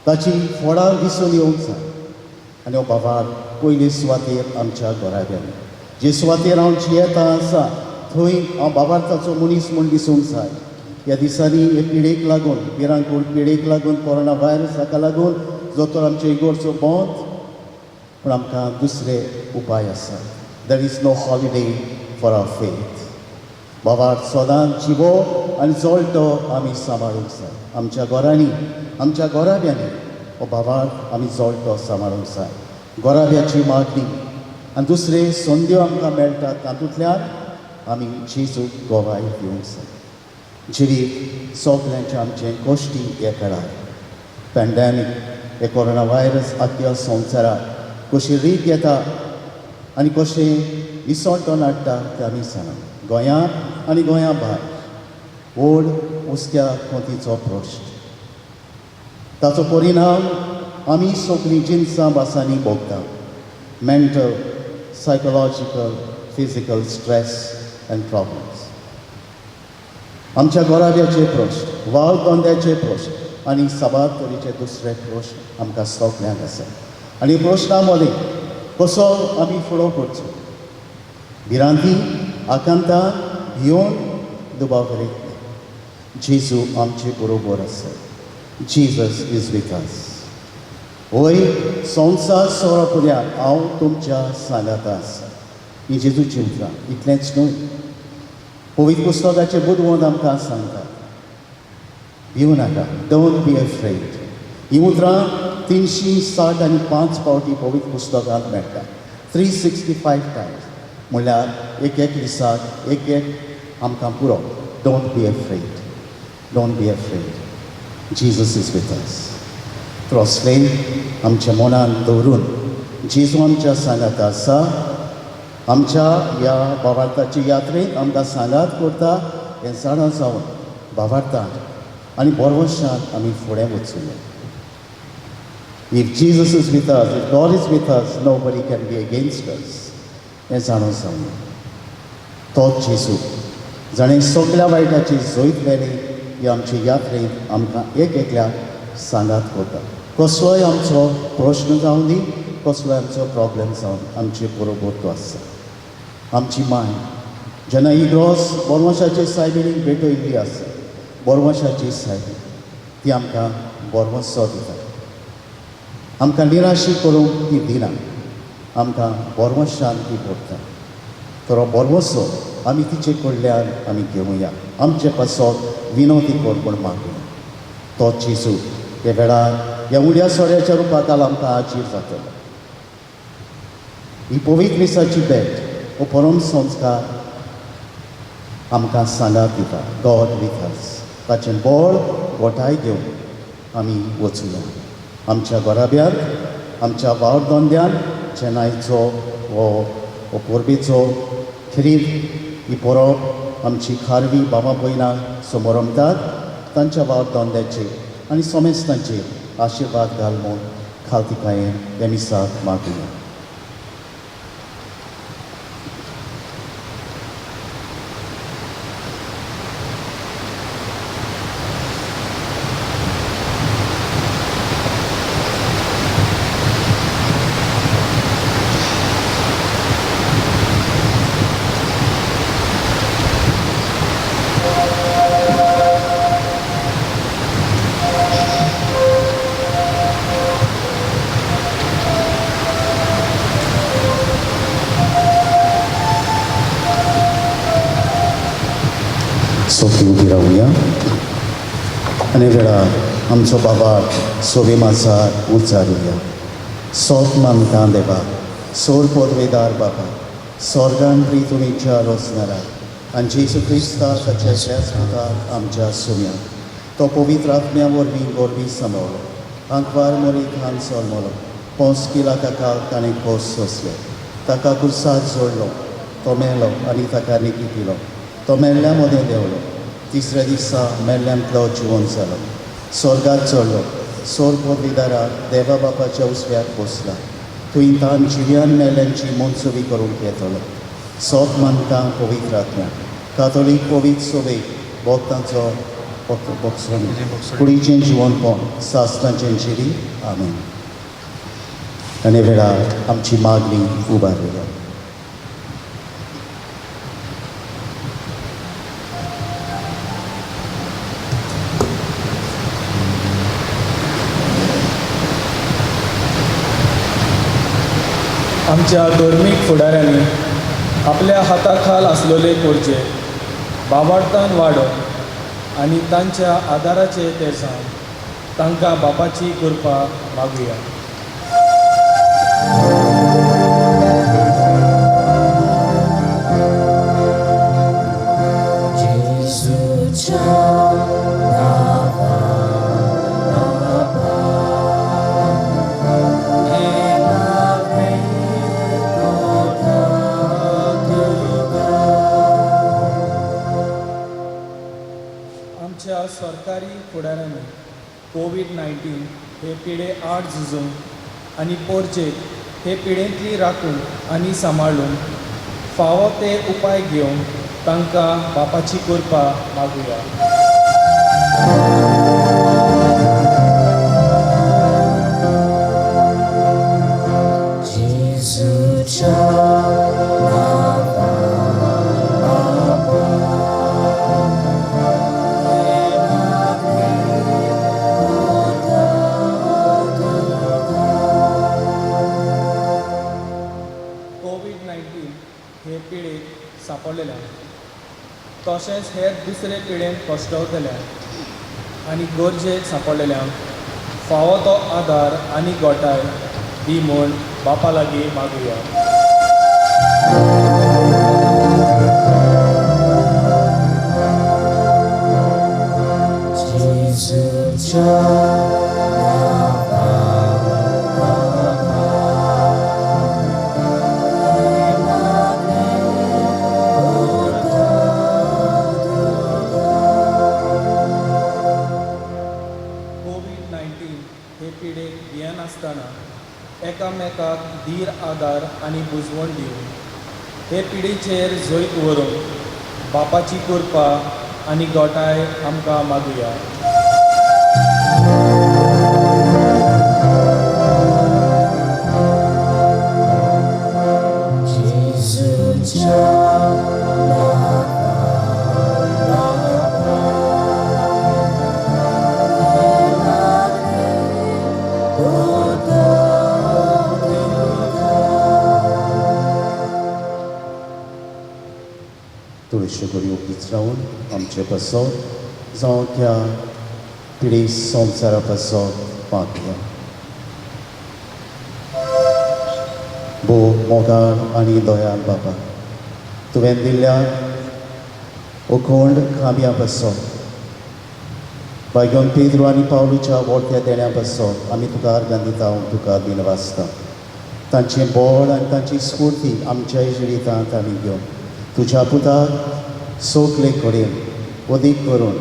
ताची फळां दिसून येवंक जाय. आनी हो भावार्थ पयले सुवातेर आमच्या घोराब्यांनी जे सुवातेर हांव जियेता आसा थंय हांव भावार्थाचो मनीस म्हूण दिसूंक जाय. ह्या दिसांनी हे पिडेक लागून भिरांकूळ पिडेक लागून कोरोना व्हायरसाका लागून जो तर आमच्या इगोर्चो बंद पूण आमकां दुसरे उपाय आसा. There is no holiday for our faith. भावार्थ सदांच जिवो आनी जळटो आमी सांबाळूंक जाय. आमच्या घरांनी आमच्या घोराब्यांनी हो भावार्थ आमी जळटो सांबाळूंक जाय. घोराब्याची मागणी आनी दुसरे संद्यो आमकां मेळटात तातूंतल्यान आमी जेजूक गोवाई दिवंक जाय. जिवीत सगल्यांचें आमचें गोश्टी हे काळार पॅन्डेमीक हे कोरोना व्हायरस आख्या संवसाराक कशी रीत घेता आनी कशें इसवण हाडटा तें आमी सांगला. गोंयांत आनी गोंया भायर व्हड उस्क्या खोंतीचो प्रश्न. ताचो परिणाम आमी सगळीं जिन्सां भासांनी भोगता. Mental psychological physical stress end problems. आमच्या घोराब्याचे प्रश्न वाल धंद्याचे प्रश्न आनी साबार तरेचे दुसरे प्रश्न आमकां सगल्यांक आसा. आनी प्रश्नां मदीं कसो आमी फुडो करचो. भिरांती आकांतां भियोन दुबाव करीत ना. जेजू आमचे बरोबर आसा. Jesus is with us. होय संवसार सोरोपुऱ्यान हांव तुमच्या सांगाता आसा. ही जेजूची उतरां इतलेंच न्हय. पवित्र पुस्तकाचे बुदवंत आमकां सांगता भिवू नाका. Don't be afraid. ही उतरां 365 फावटी पवित्र पुस्तकांत मेळटा. 365 टायम्स म्हणल्यार एक दिसाक एक आमकां पुरो. Don't be afraid. Don't be afraid. Jesus is with us. क्रॉसलेन आमच्या मनान दवरून जेजू आमच्या सांगात आसा. आमच्या ह्या भावार्थाची यात्रेक आमकां सांगात करता हें जाणा जावन भावार्थांत आनी बरवशांत आमी फुडें वचूं. If Jesus is with us, if God is with us, nobody can be against us. हें जाणो जावन तोच जेजू जाणें सगळ्या वायटाची जैत व्हेली ही आमची यात्रेक आमकां एक एकल्याक सांगात करता. कसलोय आमचो प्रश्न जावं दी कसलोय आमचो प्रॉब्लेम जावन आमचे बरोबर तो आसा. आमची माय जेन्ना इग्रोस बोरवंशाचे सायबीणीक भेटयल्ली आसा बोरवंशाची सायबी ती आमकां बोरवंसो दिता. आमकां निराशी करूंक ती दिना. आमकां बोरवंशान ती भरता. तर हो बोरवंसो आमी तिचे कडल्यान आमी घेवया. आमचे पासत विनोदी कोण म्हूण मागूया. तो जेजू हे वेळार ह्या उड्या सोड्याच्या रुपांत आमकां आजीर जातलो. ही पवित्र मिसाची भेट हो परम संस्कार आमकां सांगात दिता. God with us. ताचें बळ गोठाय घेवन आमी वचुया. आमच्या घोराब्यांत आमच्या वावरधंद्यान जेन्नायचो हो परबेचो खरीद ही परब आमची खारवी बाबा भयणां समोर रमतात तांच्या वावरधंद्याचेर आनी समेस्तांचेर आशिर्वाद घाल म्हूण खालतिकायेन हे मिसाक मागुया. सोपी उभी राहूया आणि वेळार आमचो बाबाक सोबे माजार उच्चारुया. सोत मानता देवा, सोर पदवेदार बाबा, स्वर्गान तुमीच्या रोजनारा आनी जेजू क्रिस्ता ताच्या शेस्ताक आमच्या सुम्याक तो पवित्र आत्म्या वरवीं गोरवी सांबाळलो, अंकवार मोरीत हान सोलमलो, पोंस किला ताका ताणें खोस सोंसले, ताका कुर्सात जोडलो, तो मेलो आनी ताका निकितिलो, तो मेल्ल्या मदें देंवलो, तिसऱ्या दिसा मेल्ल्यांतलो जिवंत जालो, स्वर्गात चडलो, सोर पदवीदाराक देवा बापाच्या उजव्याक बसला, थंय ताण जिव्यान मेल्ल्यांची मनसुबी करूंक येतलो. सोत मानता पवित्र आत्म्या, कातोलीक पवित्र सोबेक भक्तांचो कुडीचें जिवनपण सासणाचें जिवी. आमेन. आनी वेळार आमची मागणी उबारूया. आमच्या धर्मीक फुडाऱ्यांनी आपल्या हाताखाल आसलेले कोरचे बाबार्थान वाडप आनी तांच्या आदाराचे तेसां तांकां बापाची कृपा मागुया. आमच्या सरकारी फुडाऱ्यांनी कोविड-19 हे पिडे आड झुजून आनी पोरचेक हे पिडेंतली राखून आनी सांबाळून फावो ते उपाय घेवन तांकां बापाची कृपा मागुया. कोविड-19 हे पिडेक सांपडलेल्या तशेंच हेर दुसरे पिडेंत कश्टवतल्या आनी गरजेक सांपडलेल्यांक फावो तो आदार आनी गोठाय दी म्हूण बापा लागीं मागुया. कोविड-19 हे पिडेक भियेन आसतना एकामेकाक धीर आदार आनी बुजवण दिवन हे पिडेचेर जैत व्हरून बापाची कृपा आनी गोठाय आमकां मागुया. तुळशी बरी उबीच रावन आमचे पासत जावं त्या पिढी संवसारा पासत मागया. भो मोगाळ आनी दयाल बाबा, तुवें दिल्ल्या अखंड खांब्या पासत भाग्योन पेद्रो आनी पावलूच्या व्हडल्या देण्या पासत आमी तुका आर्गां दिता, हांव तुका दिनवासता. तांचें बळ आनी तांची स्फूर्ती आमच्याय जिवितांत आमी घेवन तुज्या पुताक सोकले कडेन अदीक करून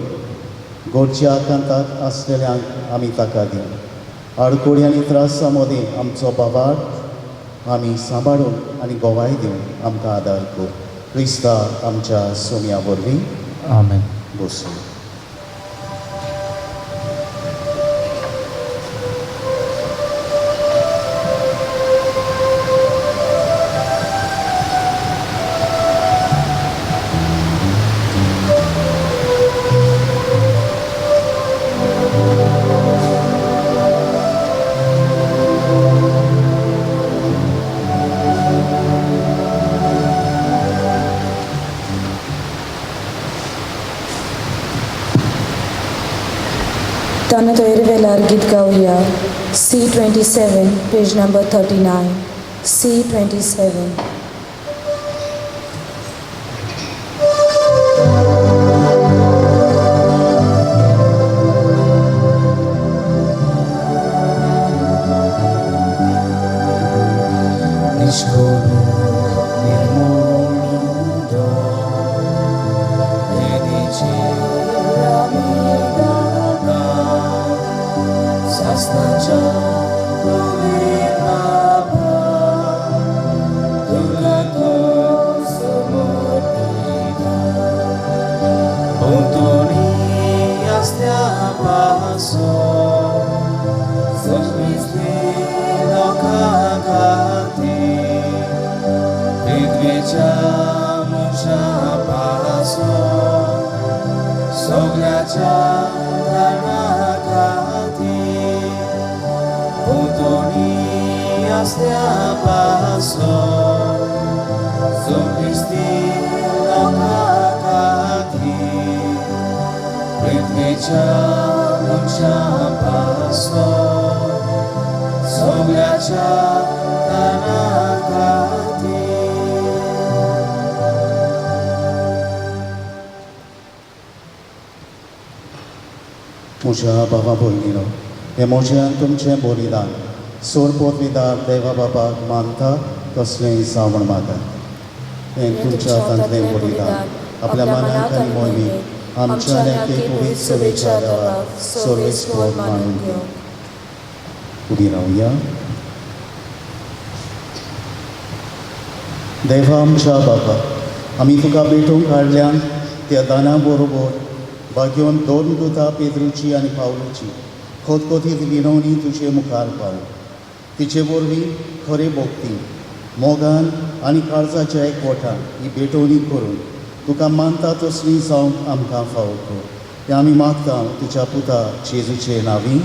गोडच्या आकांताक आसलेल्यांक आमी ताका दिवं. आडकोडी आनी त्रासा मदीं आमचो बाबाक आमी सांबाळून आनी गोवाय दिवन आमकां आदार कर. क्रिस्ता आमच्या सोम्या वरवीं. आमेन. बसून आपण तोयर वेलार गीत गाऊया. C27, page number 39. C27. Niscono nel mondo e dice la mia sastancia come papa dugato somorita Pontoni astea paso Soșmisti lokakati Pridviceam ușa paso Sogleacea danakati Pontoni astea paso Soșmisti lokakati Pridviceam ușa paso Sogleacea danakati Muja Baba Boinino, Emojian तुमचे बलिदान सोरपोत विदार देवा बाबा मानता तसले सावण माता हे तुमच्या तंत्रे बलिदान आपल्या मनात आणि मोहिमेत आमच्या नेते पवित्र सेवेच्या देवाक सर्वेस्वर मानून घेऊ. उभी राहूया. देवा आमच्या बाबा आम्ही तुका भेटूंक काडल्यान त्या दाना बरोबर भाग्योन दोन दुतां पेद्रूची आनी पावलूची खोतखोतीत विनवणी तुजे मुखार पावू. तिचे वरवीं खरे भोगती मोगान आनी काळजाच्या एकवटान ही भेटवणी करून तुका मानता तसली जावंक आमकां फावो कर. हें आमी मागता तुज्या पुता जेजूचे नांवी.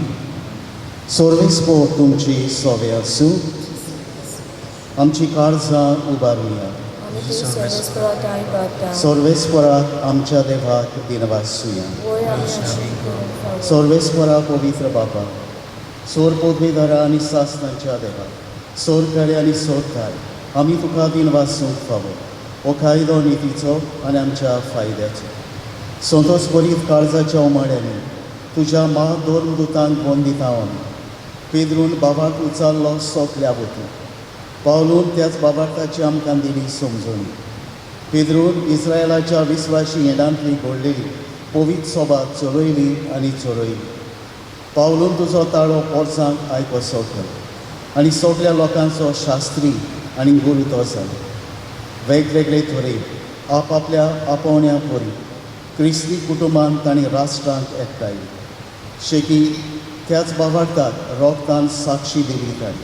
सर्वेस्पर तुमची सोवे आसूं. आमची काळजां उबारुया. आणि ती सर्वेस्परात आयकाता. सर्वेस्पराक आमच्या देवाक दिनवासूया. वय आमची करून फावो. सर्वेस्परा पवित्र बाबा सोर पदवीधरा आनी सासणांच्या देवा सोर केळे आनी सोदकार आमी तुका दिनवासूंक फावो. हो कायदो नितीचो आनी आमच्या फायद्याचो संतोश बरीत काळजाच्या उमाड्यांनी तुज्या दोन दुतांक बंदिता आमी पेद्रून बाबाक उचाल्लो सोंपल्या वतू पावलून त्याच बाबाटाची आमकां दिली समजून पेद्रून इस्रायलाच्या विस्वाशी येडांतली घडलेली पवित्र सभा चलयली आनी चलयली पावलून तुजो ताळो पोरसांक आयकोसो कर आनी सगळ्या लोकांचो शास्त्री आनी गुरू तो जालो. वेगवेगळे तरेन आपआपल्या आपोवण्या परी क्रिस्ती कुटुंबांत तांणी राष्ट्रांक एकठांयली. शेकी त्याच बाबाटाक रोगतान साक्षी दिली ताणी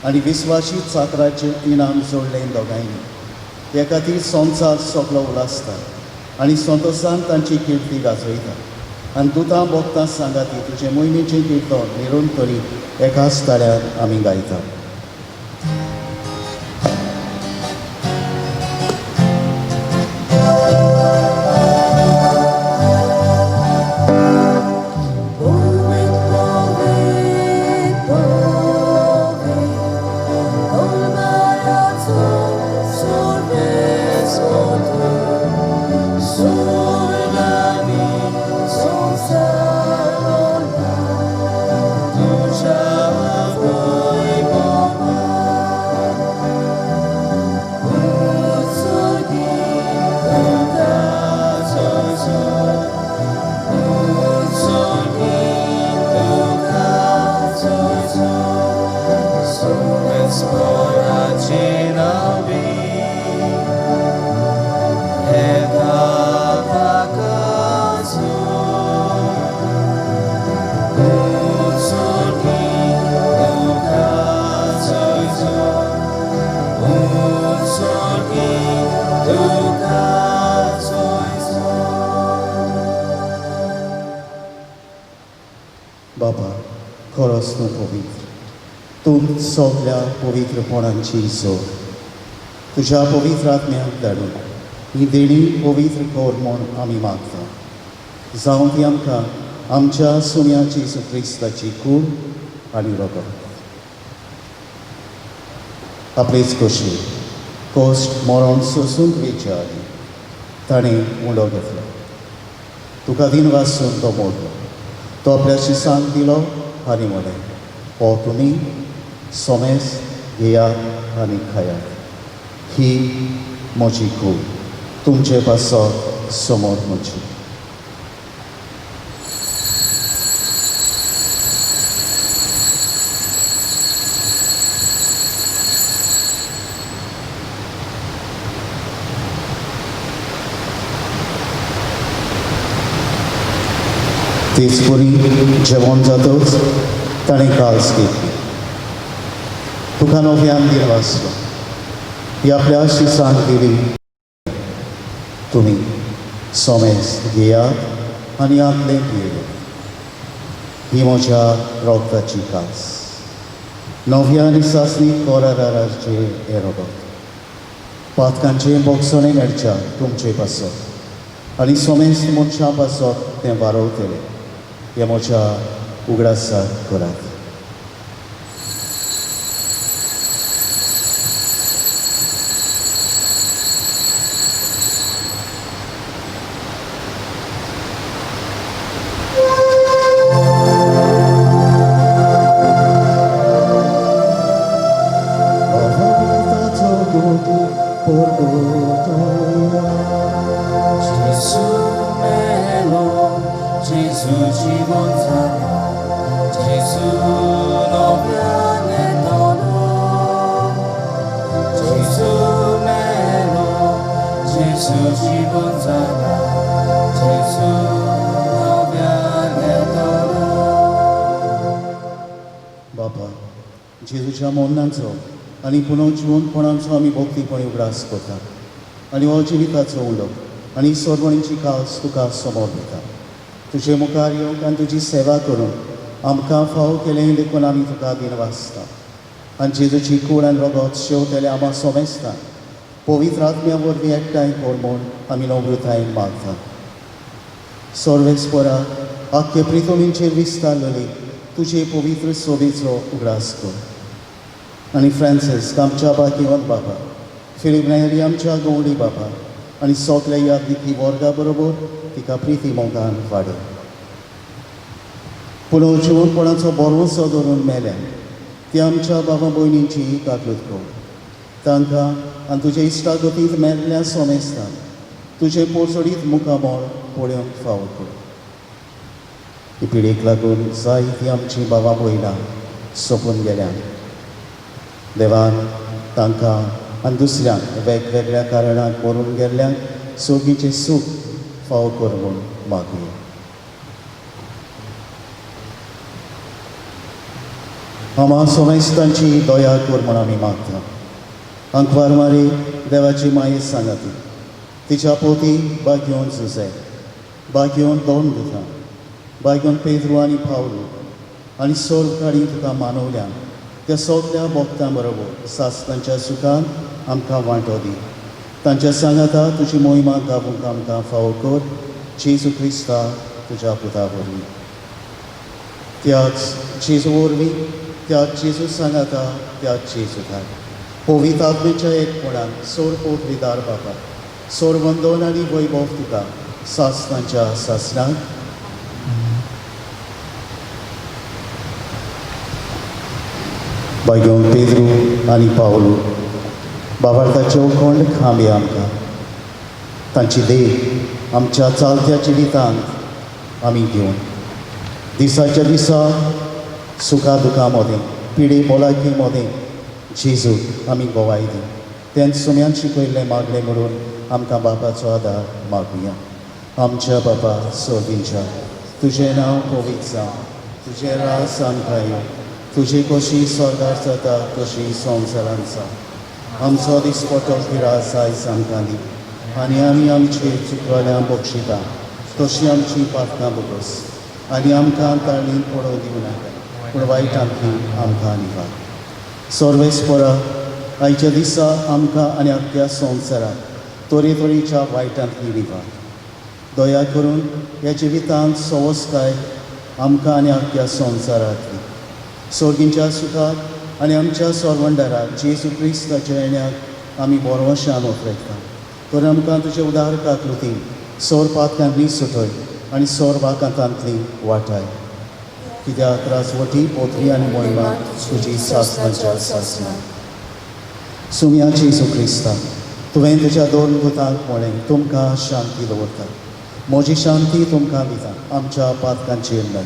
आनी विस्वाशी चाकराचें इनाम जोडलें दोगांयनी. हे खातीर संवसार सगळो उलासता आनी संतोशान तांची किर्ती गाजयता आनी दुतां भोगतां सांगाती तुजे मोहिमेचें किर्तन निरंतरी एकाच ताळ्यार आमी गायता. बाबा खरोच तूं पवित्र तूं सगळ्या पवित्रपणांची जोड तुज्या पवित्र आत्म्याक धाडून ही देणी पवित्र कर म्हूण आमी मागता. जावं ती आमकां आमच्या सुम्याची येशू क्रिस्ताची कूड आनी रगत. आपलीच खोशी कोस्ट मरण सोसूंक विचारली ताणें उंडो घेतलो. तुका दिन वाचून तो मोडलो. तो आपल्या शिसांक दिलो आनी म्हळें, हो तुमी सोमेस घेयात आनी खायात. ही म्हजी कूड, तुमचे पासत समोर म्हजी. तेच पुरी जेवण जातच ताणें काल्स घेतली. तुका नव्यान दिन वाचलो. ही आपल्या शिसांक दिली. तुमी सोमेस घेयात आनी आदलें पियेयात. ही म्हज्या रोगताची कास. नव्या आनी सासणीक कोराराचे हें रगत. पातकांचे बोगसणे मेळच्या तुमचे पासत आनी सोमेस मनशा पासत तें वारोवतलें. हे म्हज्या उगडासाक करात. Gesù melo, Gesù জীবন জানা, Gesù নব্যানে তলো. Gesù melo, Gesù জীবন জানা, Gesù নব্যানে তলো. बापा, जेजूच्या मोन्नांचो आनी पुनर्जिवनपणांचो आमी भोक्तीपणी उगडास करता आनी हो जिविताचो उलो आनी सोडवणीची कास तुका समोर दिता. तुजे मुखार येवंक आनी तुजी सेवा करून आमकां फाव केलें देखून आमी तुका दिन वाचता. आनी जेजूची कूड आनी रगत शेवतेले आमां सोमेसता. पवित्र आत्म्या वरवीं एकठांय कोर म्हूण आमी नम्रतायेन मागता. सर्वेस्परा आख्खे प्रितोमींचेर विस्तारलेली तुजे पवित्र सोबेचो उगडास कर. आनी फ्रांसीस आमच्या बाकिवंत बाबा, फिलीप नेरी आमच्या गवळी बाबा आनी सगल्या यादीकी वर्गा बरोबर तिका प्रिती मोगान वाडय. पुनर्जिवनपणाचो बरोसो धरून मेल्या ती आमच्या बाबा भयणींची काकलूत कर. तांकां आनी तुजे इश्टागतींत मेल्ल्या सोमेस्तान तुजे पोरसोडीत मुखामोळ पळोवंक फावो कर. ही पिडीक लागून जायतीं आमचीं बाबा भयणां सोंपून गेल्यात. देवान तांकां आनी दुसऱ्यांक वेगवेगळ्या कारणांक मरून गेल्ल्यांक सोगीचें सूख फावो कर म्हूण मागुया. आमां सोमेस्तांची दया कर म्हूण आमी मागता. अंकवार मारी देवाची माये सांगाती, तिच्या पोती बाग्योन जुझे, बाग्योन दोन दुतां, बाग्योन पेद्रू आनी पावलू आनी सोल काडी तुका मानवल्या त्या सगल्या भक्तां बरोबर सासणांच्या सुखान आमकां वांटो दी. तांच्या सांगाता तुजी मोहिमा गावूंक आमकां फावो कर. जेजू क्रिस्ता तुज्या पुता वरवीं. त्याच जेजू वरवीं, त्याच जेजू सांगाता, त्याच जेजूकार पवित्र आत्मेच्या एकपणान सोर पोटविदार बाबा, सोर वंदन आनी वैभव तुका सासणांच्या सासणाक बाग्योन पेद्रू आनी पावलू बाबार्थाचे अखंड खांबे आमकां तांची देख आमच्या चालत्या जिवितांत आमी घेवन दिसाच्या दिसा सुखा दुखा मदें पिडे मोलायके मदें जेजूक आमी गोवाय दी. तेंच सुम्यान शिकयल्लें मागलें म्हणून आमकां बापाचो आदार मागुया. आमच्या बापा सोबींच्या तुजें नांव पवित्र जावं, तुजें रास आमकां येवं, तुजी कशी स्वर्गार जाता तशी संवसारांत जावं. आमचो दिसपटो पिरास आयज आमकां दी आनी आमी आमचेर चुकवाल्यांक बक्षिता तशी आमची पातकां बगस आनी आमकां ताळणींत पडोवं दिवं नाका पूण वायटांतली आमकां निवार. सर्वेस्परा आयच्या दिसा आमकां आनी आख्या संवसाराक तरेतरेच्या वायटांतली निवार. दया करून ह्या जिवितांत सवस्काय आमकां आनी आख्या संवसारांतली सोर्गींच्या सुखाक आनी आमच्या सोरवंडाराक जेजू क्रिस्ताच्या येण्याक आमी बोरवशान ओफरयता. तर आमकां तुज्या उदारका कृती सोर पातकांतली सुटय आनी सोर वाकांतांतली वाटाय. कित्याक राजवटी पोत्री आनी मोहिमा तुजी सासणाच्या सासणां. सुम्या जेजू क्रिस्ता तुवें तुज्या दोन पुतांक म्हळें तुमकां शांती दवरता. म्हजी शांती तुमकां दिता, आमच्या पातकांचेर न्हय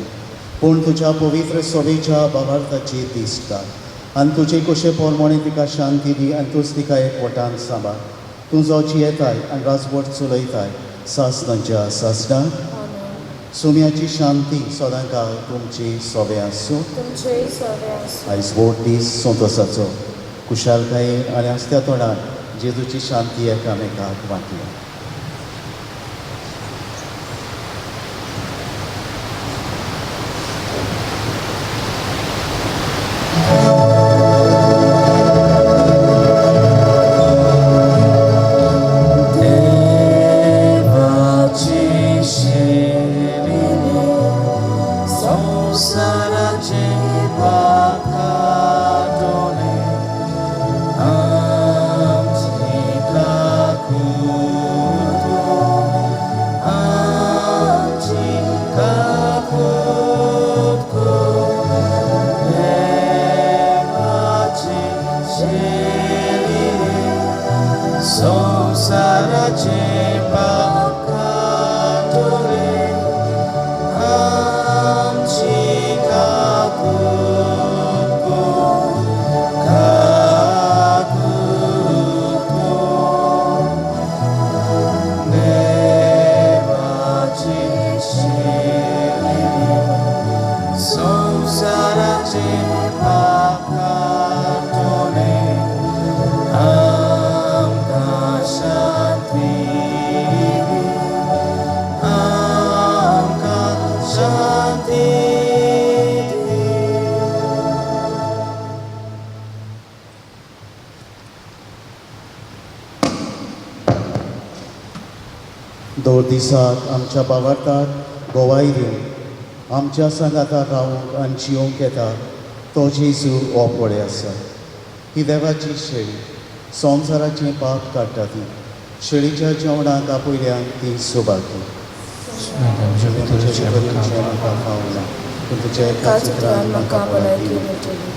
पूण तुज्या पवित्र सभेच्या भावार्थाची दिसता. आनी तुजे कशे पोरमोणे तिका शांती दी आनी तूंच तिका एकवटान सांबाळ. तूं जो जियेताय आनी राजवट चलयताय सासणांच्या सासणां. सुम्याची शांती सदांकाळ तुमची सोबे आसूं. आयज व्हड दीस संतोसाचो कुशालकायेन आनी आस्त्या तोंडान जेजूची शांती एकामेकाक वांटल्या. दोन दिसाक आमच्या भावार्थाक गोवाई दिवन आमच्या सांगाताक रावूंक आनी जियोंक येता तो जेजू हो पळय आसा. ही देवाची शेळी संवसाराचें पाप काडटा ती. शेळीच्या जेवणाक आपयल्यांक ती सुबाकी. म्हाका पावना पूण तुज्या एका चित्रान म्हाका भलायकी मेळटली.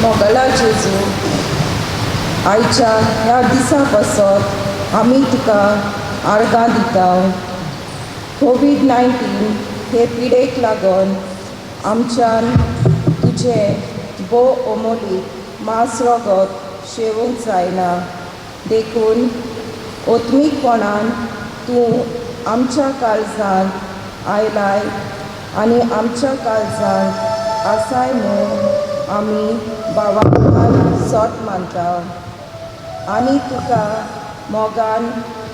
मोगला जेजू, आयच्या ह्या दिसा पासत आमी तुका आर्गां दिता. कोविड-19 हे पिडेक लागून आमच्यान तुजें भोव अमोलीक मांस रगत शेवूंक जायना. देखून ओत्मीकपणान तूं आमच्या काळजांत आयलाय आनी आमच्या काळजांत आसाय म्हूण आमी भावांकान सोट मानता आनी तुका मोगान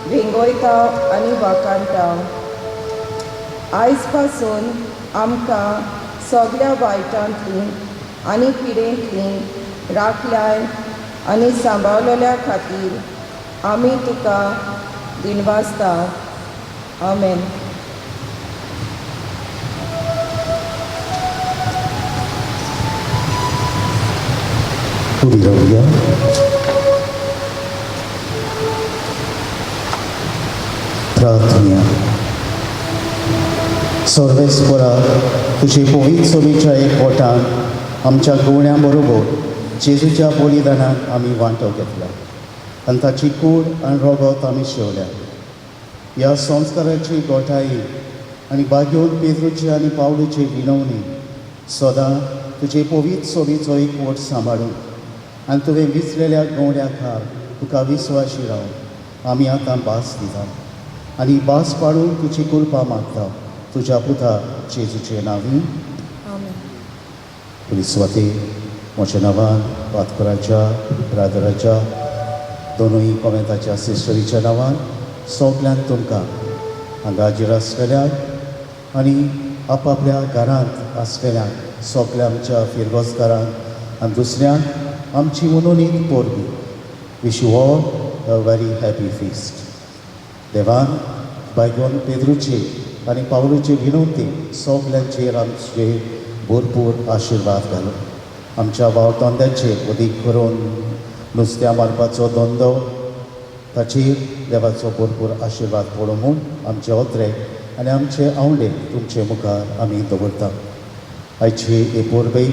वेंगोयता आनी वाखाणटा. आयज पासून आमकां सगळ्या वायटांतली आनी पिडेंतली राखल्याय आनी सांबाळलेल्या खातीर आमी तुका दिनवासता. आमेन. उबी रावया. प्रार्थना. सर्वेस्परा तुजे पवित्र सोबीच्या एकवटान आमच्या गुण्यां बरोबर जेजूच्या बलिदानाक आमी वांटो घेतला आनी ताची कूड आनी रगत आमी शेवल्या. ह्या संस्काराची गोठाई आनी बागेवन पेद्रूचे आनी पावलूचे विनवणी सदां तुजे पवित्र सोबीचो एकवट सांबाळून आनी तुवें विसलेल्या गवड्या खाल तुका विस्वाशी राव आमी आतां भास दिता आनी भास पाडून तुजी कुर्पा मागता तुज्या पुता जेजूचे नांवी. आमेन. पुलिसवाती म्हज्या नांवान पातकुराच्या ब्रादराच्या दोनूय कॉमेंताच्या सिस्टरीच्या नांवान सगल्यांक तुमकां हांगा हाजीर आसलेल्यांक आनी आपआपल्या घरांत आसलेल्यांक सगल्या आमच्या फिरगोजकारांक आनी दुसऱ्यांक आमची मनोनीत पोरगी wish you all a very happy feast. देवान बायगोन पेद्रूची आनी पावलूची विनवती सगल्यांचेर आमचे भरपूर आशिर्वाद घालून आमच्या वावतोंद्याचेर अदीक करून नुस्त्या मारपाचो धंदो ताचेर देवाचो भरपूर आशिर्वाद पडूं म्हूण आमचे ओत्रे आनी आमचे आवडे तुमचे मुखार आमी दवरता. आयची हे पोरबेक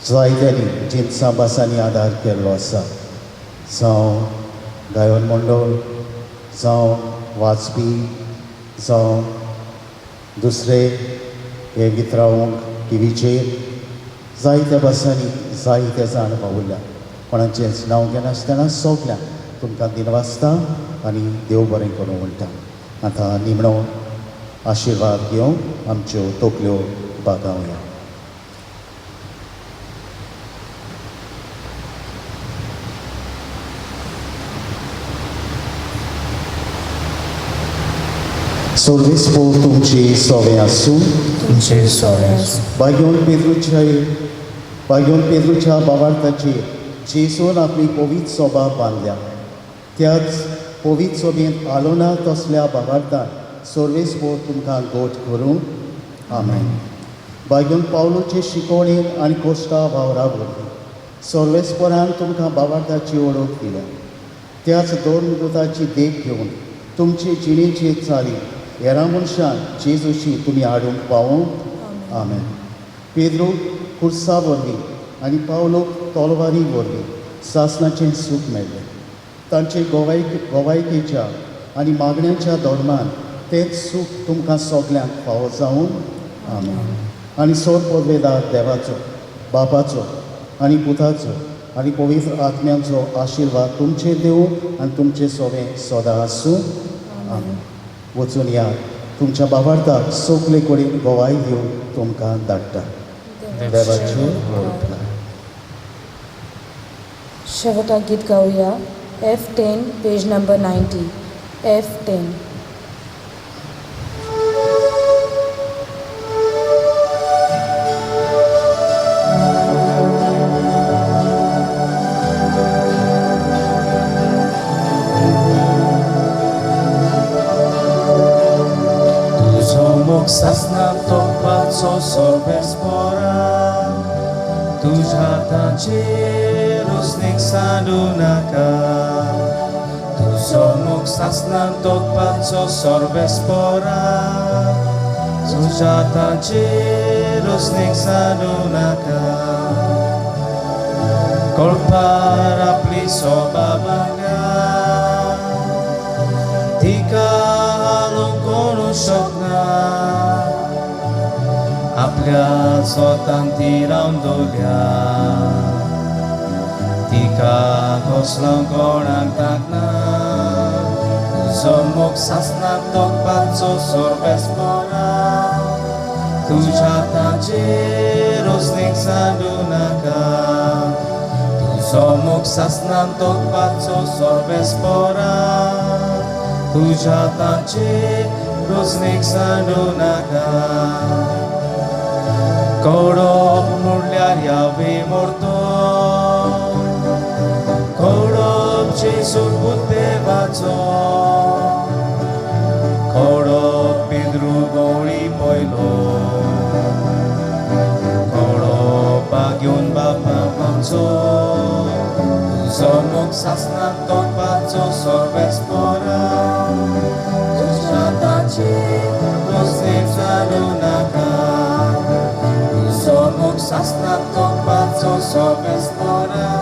जायत्यांनी जिन्सां बासांनी आदार केल्लो आसा. जावं गायन मंडळ, जावं वाचपी, जावं दुसरे हे वितरावंक टीव्हीचेर जायत्या भासांनी जायते जाण पावल्या. कोणाचेंच नांव घेनासतना सगल्यांक तुमकां दिनवासता आनी देव बरें करूं म्हणटा. आतां निमणो आशिर्वाद घेवंक आमच्यो तकल्यो बागावया. सर्वेस्पोर तुमची सोवें आसूं. तुमचे सोवेस बागेवन पेद्रूच्या भावार्थाचेर जेजून आपली पवित्र सोबा बांदल्या. त्याच पवित्र सोबेंत आलोना तसल्या भावार्थान सर्वेस्पोर तुमकां गोठ करूं. आमेन. बागेवन पावलूचे शिकवणेन आनी कोश्टा वावरा वरवीं सर्वेस्पोरान तुमकां भावार्थाची ओळख दिल्या. त्याच दोन दुताची देख घेवन तुमचे जिणेचे चाली हेरां मनशान जेजूशी तुमी हाडूंक पावूं. आमेन. पेद्रू खुर्सा वरवीं आनी पावलो तलवारी वरवीं सासणाचें सूख मेळ्ळें. तांचे गोवायकेच्या आनी मागण्यांच्या धर्मान तेंच सूख तुमकां सगल्यांक फावो जावूं. आमेन. आनी सोर पदवेदार देवाचो, बापाचो आनी पुताचो आनी पवित्र आत्म्याचो आशिर्वाद तुमचेर देवूं आनी तुमचें सोवें सदां आसूं. आमेन. वचून या तुमच्या भावार्थाक सगळे कडेन गोवाय दिवन तुमकां धाडटा. देवाची वळख. शेवटा गीत गावया. F10 page number 90. F10. Sasnam toppaco sorvespora, tuja tanceros nexadunaka. Tu somok sasnam toppaco sorvespora, tuja tanceros rusnik sanunaka Kolpar आपली स्वभावांगा तिका हालून कोणू शकना आपल्या स्वतान ती रावंदोल्या तिका कसलो कोणाक ताकना तुजो मोग सासनाक तोकपाचो सोर्बेस पोरा तुझ्या ताचेर रोसनीक सांडू नाका तुजो मोग सासनाक तोकपाचो सोर्बेस पोरा तुझ्या ताचेर रोसनीक सांडू नाका कोडोप मुडल्यार यावे मोरतो कोडोप जेसू बुद्देवाचो कोडोप पिद्रू गवळी पयलो कोडोपाक घेवन बापाक आमचो तुजो मोग सासनाक तोकपाचो सोर्बेस पोरा तुझ्या ताचेर रोसनीक सांडू नाका Somos sasnat tokpaco sobes pora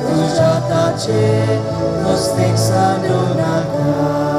Tuja tace rostik sanunaka